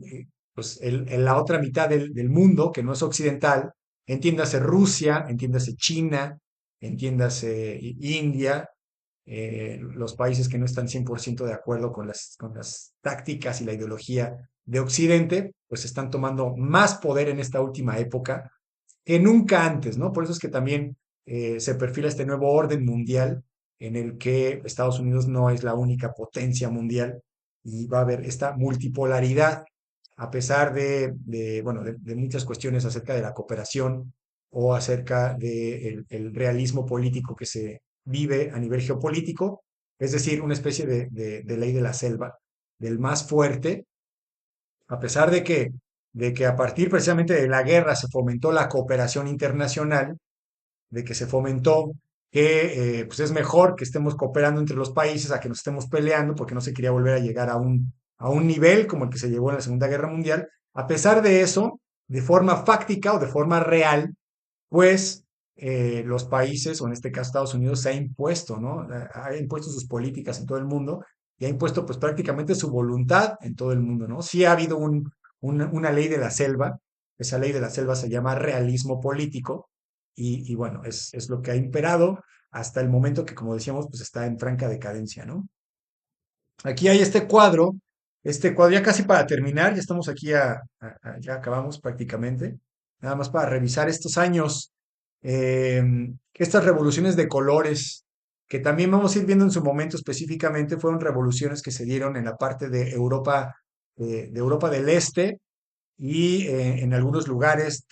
pues en la otra mitad del mundo, que no es occidental, entiéndase Rusia, entiéndase China, entiéndase India, los países que no están 100% de acuerdo con las tácticas y la ideología de Occidente, pues están tomando más poder en esta última época que nunca antes, ¿no? Por eso es que también se perfila este nuevo orden mundial en el que Estados Unidos no es la única potencia mundial y va a haber esta multipolaridad a pesar bueno, de muchas cuestiones acerca de la cooperación o acerca del realismo político que se vive a nivel geopolítico, es decir, una especie de ley de la selva, del más fuerte, a pesar de que a partir precisamente de la guerra se fomentó la cooperación internacional, de que se fomentó que pues es mejor que estemos cooperando entre los países a que nos estemos peleando, porque no se quería volver a llegar a un nivel como el que se llegó en la Segunda Guerra Mundial. A pesar de eso, de forma fáctica o de forma real, pues los países, o en este caso Estados Unidos, se ha impuesto, ¿no? Ha impuesto sus políticas en todo el mundo y ha impuesto pues prácticamente su voluntad en todo el mundo, ¿no? Sí ha habido una ley de la selva, esa ley de la selva se llama realismo político y bueno, es lo que ha imperado hasta el momento que, como decíamos, pues está en franca decadencia, ¿no? Aquí hay este cuadro, ya casi para terminar, ya estamos aquí ya acabamos prácticamente, nada más para revisar estos años, estas revoluciones de colores, que también vamos a ir viendo en su momento específicamente, fueron revoluciones que se dieron en la parte de Europa, de Europa del Este y en algunos lugares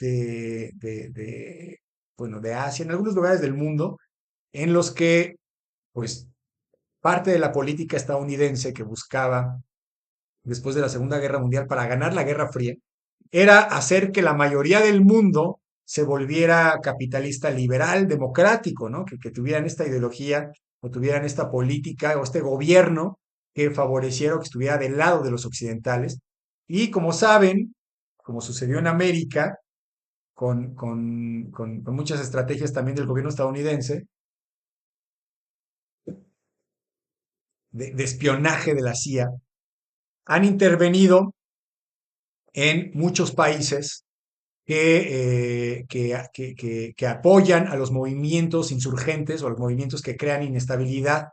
bueno, de Asia, en algunos lugares del mundo, en los que, pues, parte de la política estadounidense que buscaba después de la Segunda Guerra Mundial para ganar la Guerra Fría era hacer que la mayoría del mundo se volviera capitalista liberal, democrático, ¿no? Que tuvieran esta ideología o tuvieran esta política o este gobierno que favoreciera o que estuviera del lado de los occidentales. Y como saben, como sucedió en América, con muchas estrategias también del gobierno estadounidense, de espionaje de la CIA, han intervenido en muchos países que apoyan a los movimientos insurgentes o a los movimientos que crean inestabilidad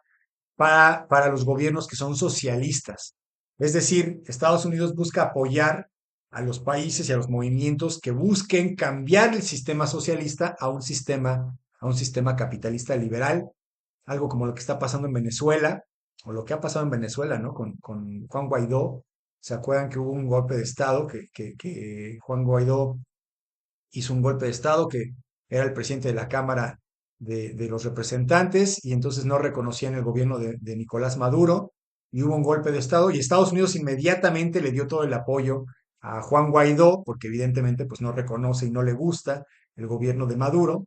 para los gobiernos que son socialistas. Es decir, Estados Unidos busca apoyar a los países y a los movimientos que busquen cambiar el sistema socialista a un sistema capitalista liberal, algo como lo que está pasando en Venezuela, o lo que ha pasado en Venezuela, ¿no? Con Juan Guaidó. ¿Se acuerdan que hubo un golpe de Estado, que Juan Guaidó hizo un golpe de Estado, que era el presidente de la Cámara de los Representantes, y entonces no reconocían el gobierno de Nicolás Maduro, y hubo un golpe de Estado, y Estados Unidos inmediatamente le dio todo el apoyo a Juan Guaidó, porque evidentemente pues no reconoce y no le gusta el gobierno de Maduro,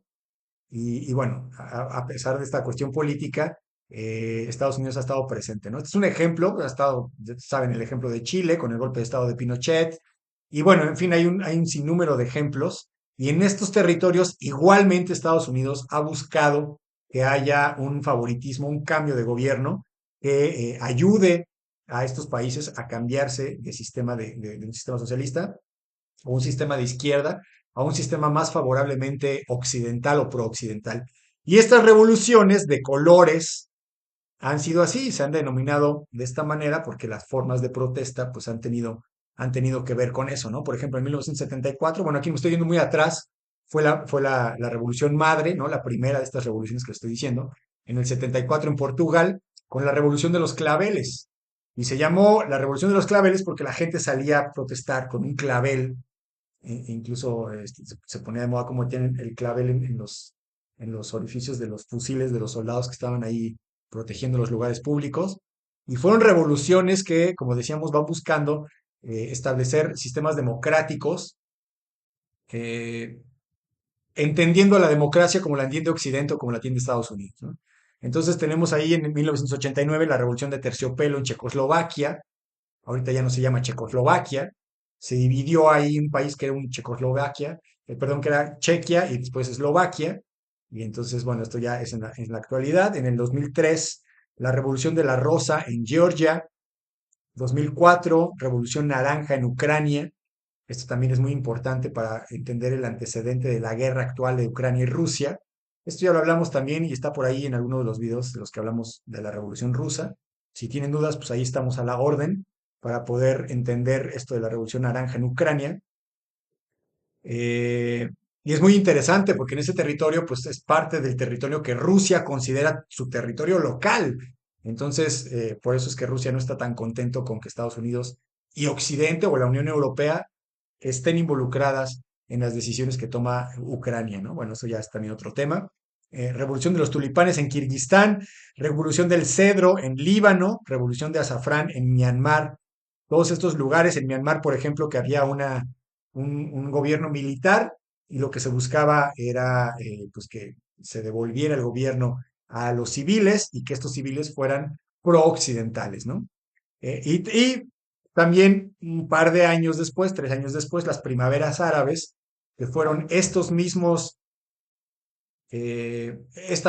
y bueno, a pesar de esta cuestión política, Estados Unidos ha estado presente, ¿no? Este es un ejemplo, ha estado, ya saben, el ejemplo de Chile con el golpe de Estado de Pinochet, y bueno, en fin, hay un sinnúmero de ejemplos, y en estos territorios igualmente Estados Unidos ha buscado que haya un favoritismo, un cambio de gobierno que ayude a estos países a cambiarse de un sistema socialista o un sistema de izquierda a un sistema más favorablemente occidental o prooccidental. Y estas revoluciones de colores han sido así, se han denominado de esta manera porque las formas de protesta pues han tenido han tenido que ver con eso, ¿no? Por ejemplo, en 1974, bueno, aquí me estoy yendo muy atrás, fue la Revolución Madre, ¿no? La primera de estas revoluciones que le estoy diciendo, en el 74 en Portugal, con la Revolución de los Claveles. Y se llamó la Revolución de los Claveles porque la gente salía a protestar con un clavel, incluso se ponía de moda como tienen el clavel en los orificios de los fusiles de los soldados que estaban ahí protegiendo los lugares públicos. Y fueron revoluciones que, como decíamos, van buscando establecer sistemas democráticos, eh, entendiendo la democracia como la entiende Occidente o como la entiende Estados Unidos, ¿no? Entonces tenemos ahí en 1989 la revolución de Terciopelo en Checoslovaquia. Ahorita ya no se llama Checoslovaquia. Se dividió ahí un país que era un Checoslovaquia, perdón, que era Chequia y después Eslovaquia. Y entonces, bueno, esto ya es en la actualidad. En el 2003, la Revolución de la Rosa en Georgia. 2004, Revolución Naranja en Ucrania. Esto también es muy importante para entender el antecedente de la guerra actual de Ucrania y Rusia. Esto ya lo hablamos también y está por ahí en alguno de los videos de los que hablamos de la Revolución Rusa. Si tienen dudas, pues ahí estamos a la orden para poder entender esto de la Revolución Naranja en Ucrania. Eh, y es muy interesante porque en ese territorio, pues es parte del territorio que Rusia considera su territorio local. Entonces, por eso es que Rusia no está tan contento con que Estados Unidos y Occidente o la Unión Europea estén involucradas en las decisiones que toma Ucrania, ¿no? Bueno, eso ya es también otro tema. Revolución de los tulipanes en Kirguistán, revolución del cedro en Líbano, revolución de azafrán en Myanmar. Todos estos lugares en Myanmar, por ejemplo, que había un gobierno militar y lo que se buscaba era pues que se devolviera el gobierno a los civiles y que estos civiles fueran pro-occidentales, ¿no? Y también un par de años después, 3 años después, las primaveras árabes, que fueron esta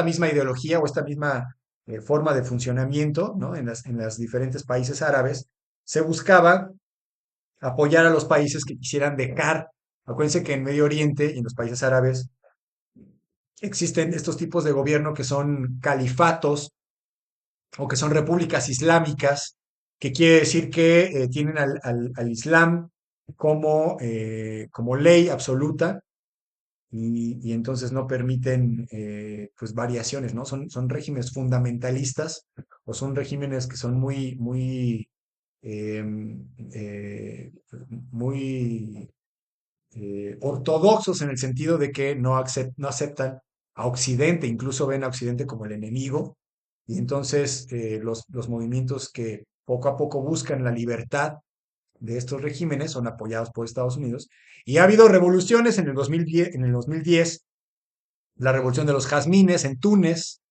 misma ideología o esta misma forma de funcionamiento, ¿no? En las diferentes países árabes, se buscaba apoyar a los países que quisieran dejar. Acuérdense que en Medio Oriente y en los países árabes existen estos tipos de gobierno que son califatos o que son repúblicas islámicas, que quiere decir que tienen al Islam como ley absoluta y entonces no permiten pues variaciones, ¿no? Son regímenes fundamentalistas o son regímenes que son muy, muy, muy ortodoxos en el sentido de que no aceptan a Occidente, incluso ven a Occidente como el enemigo, y entonces los movimientos que poco a poco buscan la libertad de estos regímenes son apoyados por Estados Unidos. Y ha habido revoluciones en el 2010, la revolución de los jazmines en Túnez,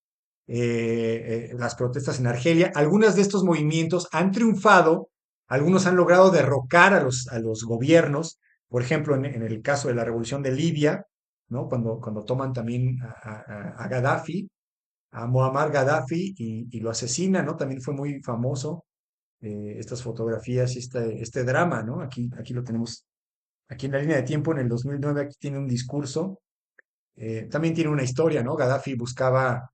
las protestas en Argelia. Algunos de estos movimientos han triunfado, algunos han logrado derrocar a los gobiernos, por ejemplo, en el caso de la revolución de Libia, ¿no? Cuando toman también a Gaddafi, a Muammar Gaddafi y lo asesinan, ¿no? También fue muy famoso estas fotografías y este drama, ¿no? Aquí lo tenemos, aquí en la línea de tiempo, en el 2009, aquí tiene un discurso, también tiene una historia, ¿no? Gaddafi buscaba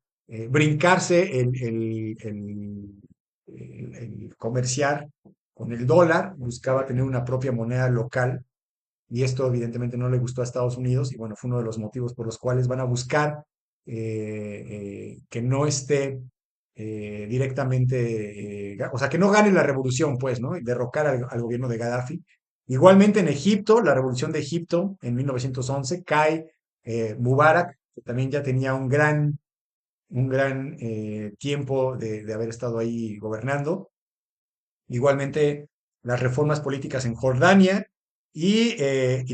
brincarse el comerciar con el dólar, buscaba tener una propia moneda local y esto evidentemente no le gustó a Estados Unidos y bueno, fue uno de los motivos por los cuales van a buscar que no esté directamente, o sea, que no gane la revolución, pues, ¿no? Y derrocar al gobierno de Gaddafi. Igualmente en Egipto, la revolución de Egipto en 1911, cae Mubarak, que también ya tenía un gran tiempo de haber estado ahí gobernando. Igualmente las reformas políticas en Jordania y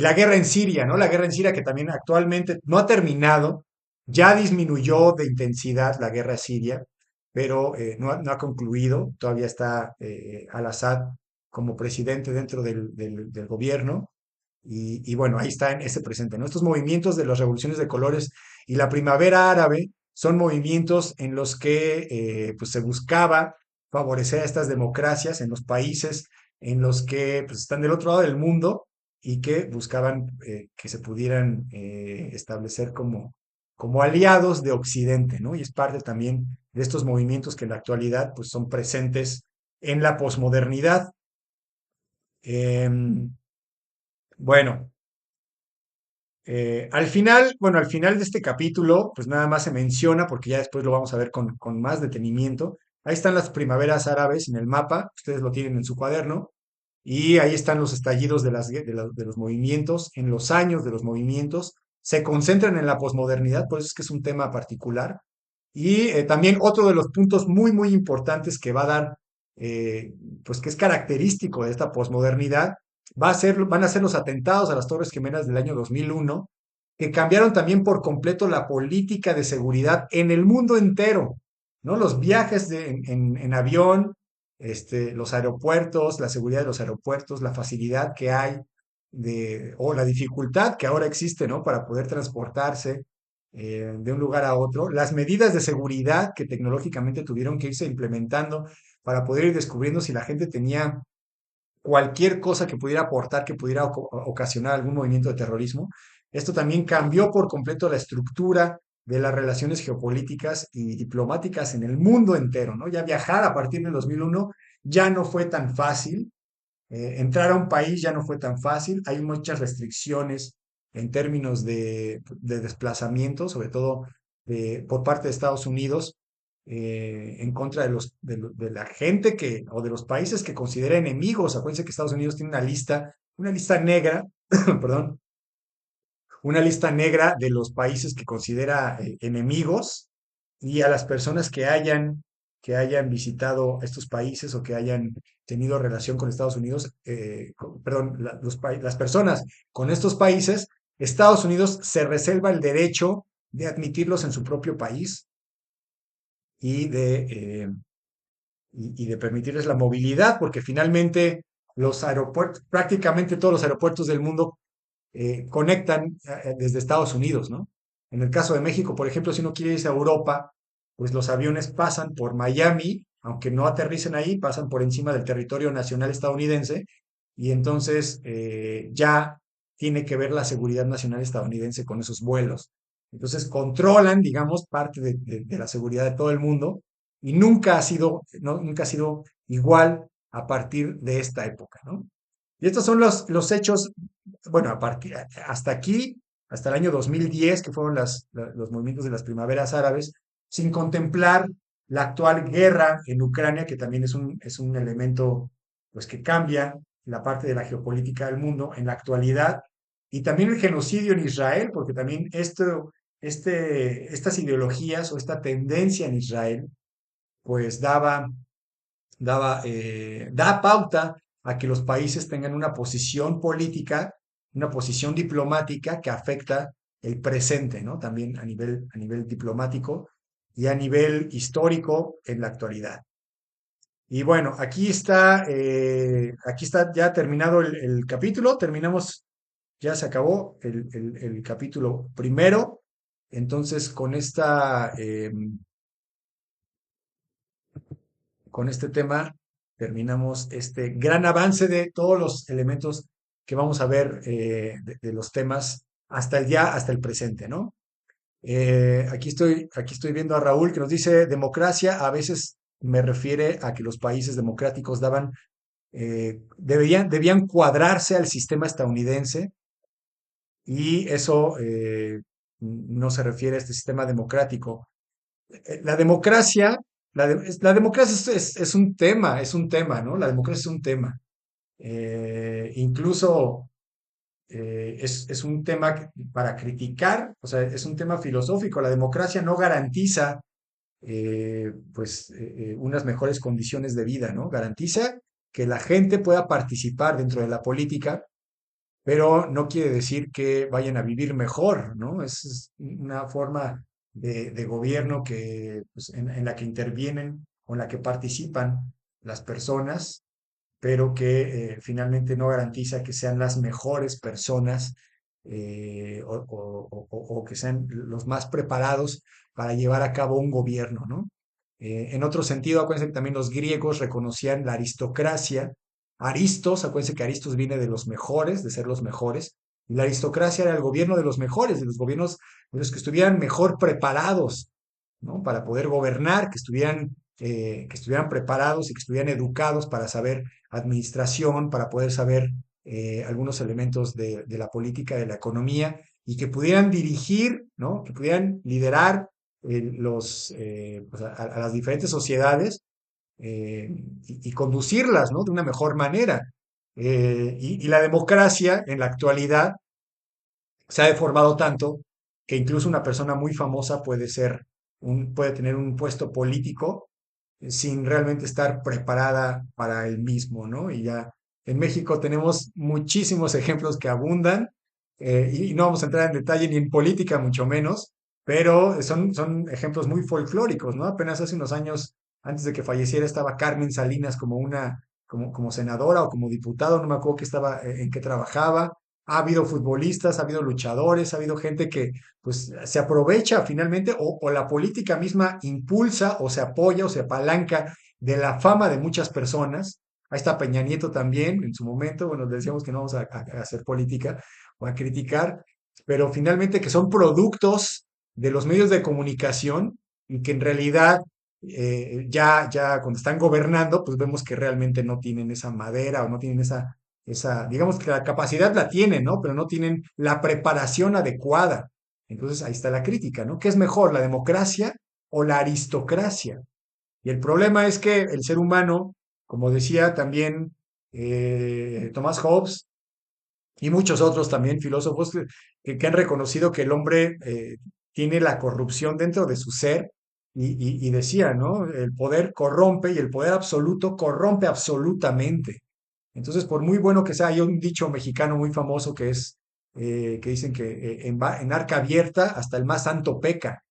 la guerra en Siria, ¿no? La guerra en Siria que también actualmente no ha terminado, ya disminuyó de intensidad la guerra siria, pero no ha concluido, todavía está al-Assad como presidente dentro del gobierno. Y bueno, ahí está en ese presente, ¿no? Estos movimientos de las revoluciones de colores y la primavera árabe son movimientos en los que pues se buscaba favorecer a estas democracias en los países en los que pues, están del otro lado del mundo y que buscaban que se pudieran establecer como aliados de Occidente, ¿no? Y es parte también de estos movimientos que en la actualidad pues, son presentes en la posmodernidad. Em, bueno, al final de este capítulo, pues nada más se menciona, porque ya después lo vamos a ver con más detenimiento. Ahí están las primaveras árabes en el mapa, ustedes lo tienen en su cuaderno, y ahí están los estallidos de los movimientos, en los años de los movimientos, se concentran en la posmodernidad, por eso es que es un tema particular. Y también otro de los puntos muy, muy importantes que va a dar, eh, pues que es característico de esta posmodernidad, van a ser los atentados a las Torres Gemelas del año 2001, que cambiaron también por completo la política de seguridad en el mundo entero, ¿no? Los viajes en avión, los aeropuertos, la seguridad de los aeropuertos, la facilidad que hay o la dificultad que ahora existe, ¿no? Para poder transportarse de un lugar a otro, las medidas de seguridad que tecnológicamente tuvieron que irse implementando para poder ir descubriendo si la gente tenía cualquier cosa que pudiera aportar, que pudiera ocasionar algún movimiento de terrorismo. Esto también cambió por completo la estructura de las relaciones geopolíticas y diplomáticas en el mundo entero, ¿no? Ya viajar a partir del 2001 ya no fue tan fácil, entrar a un país ya no fue tan fácil, hay muchas restricciones en términos de desplazamiento, sobre todo por parte de Estados Unidos, en contra de la gente o de los países que considera enemigos. Acuérdense que Estados Unidos tiene una lista negra, perdón, una lista negra de los países que considera enemigos, y a las personas que hayan visitado estos países o que hayan tenido relación con Estados Unidos, perdón, las personas con estos países, Estados Unidos se reserva el derecho de admitirlos en su propio país y de permitirles la movilidad, porque finalmente los aeropuertos, prácticamente todos los aeropuertos del mundo conectan desde Estados Unidos, ¿no? En el caso de México, por ejemplo, si uno quiere irse a Europa, pues los aviones pasan por Miami, aunque no aterricen ahí, pasan por encima del territorio nacional estadounidense, y entonces ya tiene que ver la seguridad nacional estadounidense con esos vuelos. Entonces controlan, digamos, parte de la seguridad de todo el mundo, y nunca ha sido, nunca ha sido igual a partir de esta época, ¿no? Y estos son los hechos, bueno, hasta aquí, hasta el año 2010, que fueron los movimientos de las primaveras árabes, sin contemplar la actual guerra en Ucrania, que también es un elemento pues, que cambia la parte de la geopolítica del mundo en la actualidad, y también el genocidio en Israel, porque también estas ideologías o esta tendencia en Israel, pues da pauta a que los países tengan una posición política, una posición diplomática que afecta el presente, ¿no? También a nivel diplomático y a nivel histórico en la actualidad. Y bueno, aquí está ya terminado el capítulo, terminamos, ya se acabó el capítulo primero. Entonces, con este tema terminamos este gran avance de todos los elementos que vamos a ver de los temas hasta hasta el presente, ¿no? Aquí estoy viendo a Raúl que nos dice, democracia a veces me refiere a que los países democráticos debían cuadrarse al sistema estadounidense, y eso no se refiere a este sistema democrático. La democracia, la democracia es un tema, ¿no? La democracia es un tema. Incluso es un tema para criticar, o sea, es un tema filosófico. La democracia no garantiza, unas mejores condiciones de vida, ¿no? Garantiza que la gente pueda participar dentro de la política, pero no quiere decir que vayan a vivir mejor, ¿no? Es una forma de gobierno pues, en la que intervienen o en la que participan las personas, pero que finalmente no garantiza que sean las mejores personas, o que sean los más preparados para llevar a cabo un gobierno, ¿no? En otro sentido, acuérdense que también los griegos reconocían la aristocracia. Acuérdense que Aristos viene de los mejores, de ser los mejores, y la aristocracia era el gobierno de los mejores, de los gobiernos de los que estuvieran mejor preparados, ¿no? Para poder gobernar, que estuvieran que estuvieran preparados y que estuvieran educados para saber administración, para poder saber algunos elementos de la política, de la economía, y que pudieran dirigir, ¿no? Que pudieran liderar pues, a las diferentes sociedades y conducirlas, ¿no? De una mejor manera. Y la democracia en la actualidad se ha deformado tanto que incluso una persona muy famosa puede tener un puesto político sin realmente estar preparada para el mismo, ¿no? Y ya en México tenemos muchísimos ejemplos que abundan, y no vamos a entrar en detalle ni en política, mucho menos, pero son ejemplos muy folclóricos, ¿no? Apenas hace unos años, antes de que falleciera, estaba Carmen Salinas como senadora o como diputado, no me acuerdo qué estaba, en qué trabajaba. Ha habido futbolistas, ha habido luchadores, ha habido gente que pues se aprovecha finalmente o la política misma impulsa o se apoya o se apalanca de la fama de muchas personas. Ahí está Peña Nieto también en su momento, bueno, decíamos que no vamos a hacer política o a criticar, pero finalmente que son productos de los medios de comunicación y que en realidad ya cuando están gobernando, pues vemos que realmente no tienen esa madera o no tienen digamos que la capacidad la tienen, ¿no? Pero no tienen la preparación adecuada. Entonces ahí está la crítica, ¿no? ¿Qué es mejor, la democracia o la aristocracia? Y el problema es que el ser humano, como decía también Thomas Hobbes y muchos otros también filósofos que han reconocido que el hombre tiene la corrupción dentro de su ser y decía, ¿no? El poder corrompe y el poder absoluto corrompe absolutamente. Entonces, por muy bueno que sea, hay un dicho mexicano muy famoso que dicen que en arca abierta hasta el más santo peca,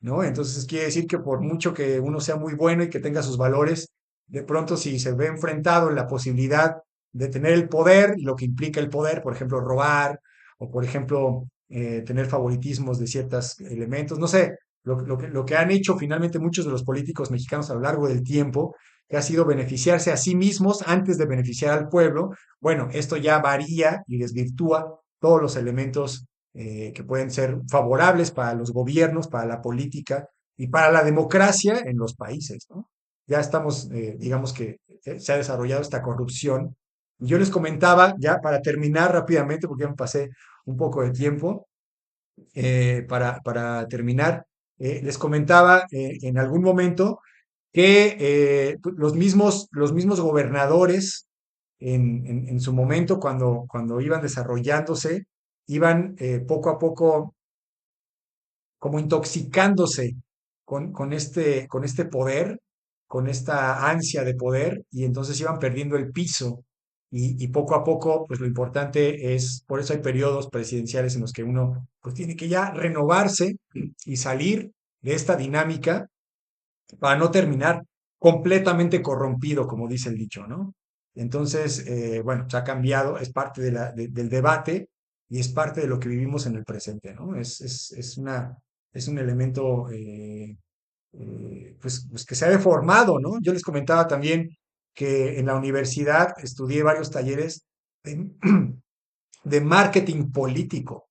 ¿no? Entonces quiere decir que por mucho que uno sea muy bueno y que tenga sus valores, de pronto si se ve enfrentado en la posibilidad de tener el poder y lo que implica el poder, por ejemplo, robar o por ejemplo, tener favoritismos de ciertos elementos, no sé, lo que han hecho finalmente muchos de los políticos mexicanos a lo largo del tiempo, que ha sido beneficiarse a sí mismos antes de beneficiar al pueblo. Bueno, esto ya varía y desvirtúa todos los elementos que pueden ser favorables para los gobiernos, para la política y para la democracia en los países, ¿no? Ya estamos, digamos que se ha desarrollado esta corrupción. Y yo les comentaba, ya para terminar rápidamente, porque ya me pasé un poco de tiempo, para terminar, les comentaba en algún momento que los mismos gobernadores en su momento, cuando iban desarrollándose, iban poco a poco como intoxicándose con este poder, con esta ansia de poder, y entonces iban perdiendo el piso. Y poco a poco, pues lo importante es, por eso hay periodos presidenciales en los que uno pues tiene que ya renovarse y salir de esta dinámica para no terminar completamente corrompido, como dice el dicho, ¿no? Entonces, bueno, se ha cambiado, es parte del debate y es parte de lo que vivimos en el presente, ¿no? Es un elemento pues que se ha deformado, ¿no? Yo les comentaba también que en la universidad estudié varios talleres de, de marketing político.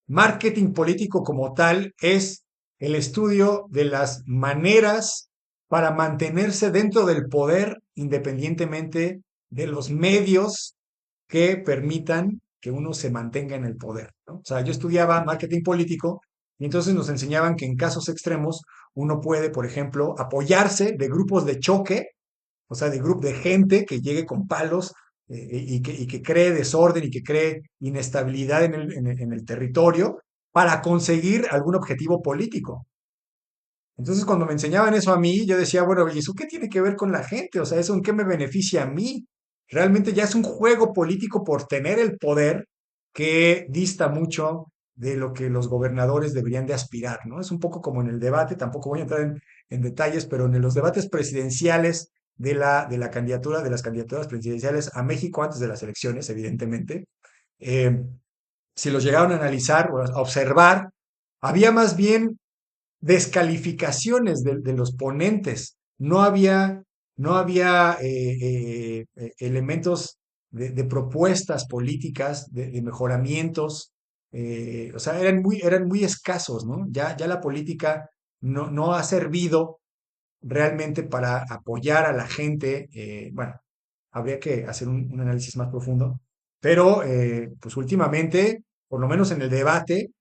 Marketing político como tal es el estudio de las maneras para mantenerse dentro del poder independientemente de los medios que permitan que uno se mantenga en el poder, ¿no? O sea, yo estudiaba marketing político y entonces nos enseñaban que en casos extremos uno puede, por ejemplo, apoyarse de grupos de choque, o sea, de gente que llegue con palos y que cree desorden y que cree inestabilidad en el territorio para conseguir algún objetivo político. Entonces, cuando me enseñaban eso a mí, yo decía, bueno, ¿y eso qué tiene que ver con la gente? O sea, ¿eso en qué me beneficia a mí? Realmente ya es un juego político por tener el poder que dista mucho de lo que los gobernadores deberían de aspirar, ¿no? Es un poco como en el debate, tampoco voy a entrar en detalles, pero en los debates presidenciales de la candidatura, de las candidaturas presidenciales a México antes de las elecciones, evidentemente, eh, si los llegaron a analizar o a observar, había más bien descalificaciones de los ponentes. No había elementos de propuestas políticas, de mejoramientos. O sea, eran muy escasos, ¿no? Ya la política no ha servido realmente para apoyar a la gente. Bueno, habría que hacer un análisis más profundo, pero pues últimamente, por lo menos en el debate,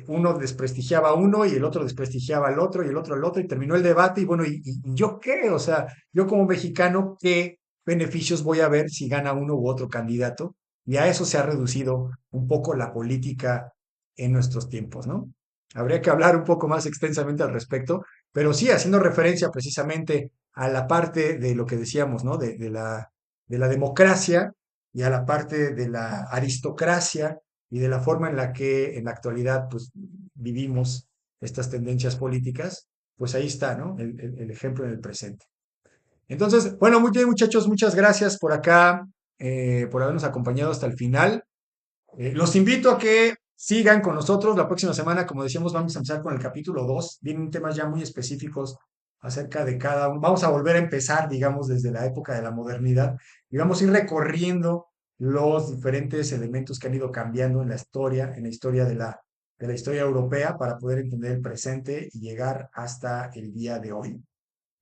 uno desprestigiaba a uno y el otro desprestigiaba al otro y el otro al otro y terminó el debate y bueno, ¿y yo qué? O sea, yo como mexicano, ¿qué beneficios voy a ver si gana uno u otro candidato? Y a eso se ha reducido un poco la política en nuestros tiempos, ¿no? Habría que hablar un poco más extensamente al respecto, pero sí haciendo referencia precisamente a la parte de lo que decíamos, ¿no? De la democracia y a la parte de la aristocracia y de la forma en la que en la actualidad pues vivimos estas tendencias políticas, pues ahí está, ¿no? El ejemplo en el presente. Entonces, bueno, muy bien muchachos, muchas gracias por acá, por habernos acompañado hasta el final. Los invito a que sigan con nosotros la próxima semana, como decíamos, vamos a empezar con el capítulo 2. Vienen temas ya muy específicos acerca de cada uno. Vamos a volver a empezar, digamos, desde la época de la modernidad y vamos a ir recorriendo los diferentes elementos que han ido cambiando en la historia de la historia europea para poder entender el presente y llegar hasta el día de hoy.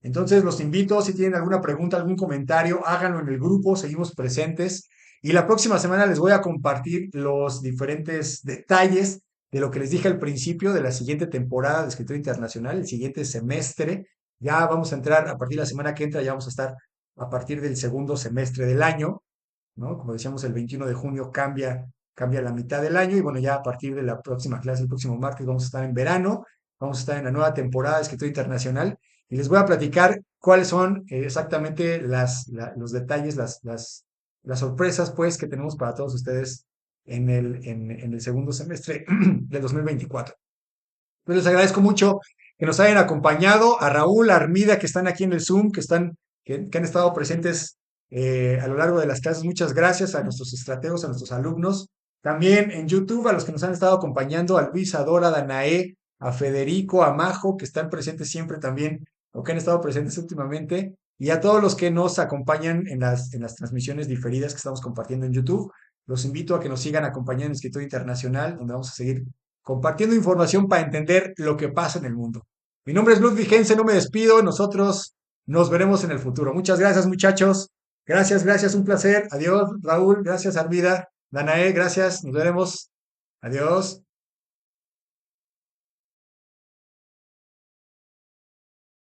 Entonces los invito, si tienen alguna pregunta, algún comentario, háganlo en el grupo, seguimos presentes. Y la próxima semana les voy a compartir los diferentes detalles de lo que les dije al principio de la siguiente temporada de Escritura Internacional, el siguiente semestre. Ya vamos a entrar a partir de la semana que entra, ya vamos a estar a partir del segundo semestre del año, ¿no? Como decíamos, el 21 de junio cambia la mitad del año y bueno, ya a partir de la próxima clase, el próximo martes, vamos a estar en verano, vamos a estar en la nueva temporada de Escritura Internacional y les voy a platicar cuáles son exactamente los detalles, las sorpresas pues que tenemos para todos ustedes en el segundo semestre del 2024. Pues les agradezco mucho que nos hayan acompañado, a Raúl, a Armida, que están aquí en el Zoom, que han estado presentes a lo largo de las clases. Muchas gracias a nuestros estrategos, a nuestros alumnos. También en YouTube, a los que nos han estado acompañando, a Luis, a Dora, a Danae, a Federico, a Majo, que están presentes siempre también, o que han estado presentes últimamente, y a todos los que nos acompañan en las transmisiones diferidas que estamos compartiendo en YouTube. Los invito a que nos sigan acompañando en Escritura Internacional, donde vamos a seguir compartiendo información para entender lo que pasa en el mundo. Mi nombre es Ludwig Hense, no me despido, nosotros nos veremos en el futuro. Muchas gracias muchachos, gracias, un placer. Adiós Raúl, gracias Arvida, Danae, gracias, nos veremos. Adiós.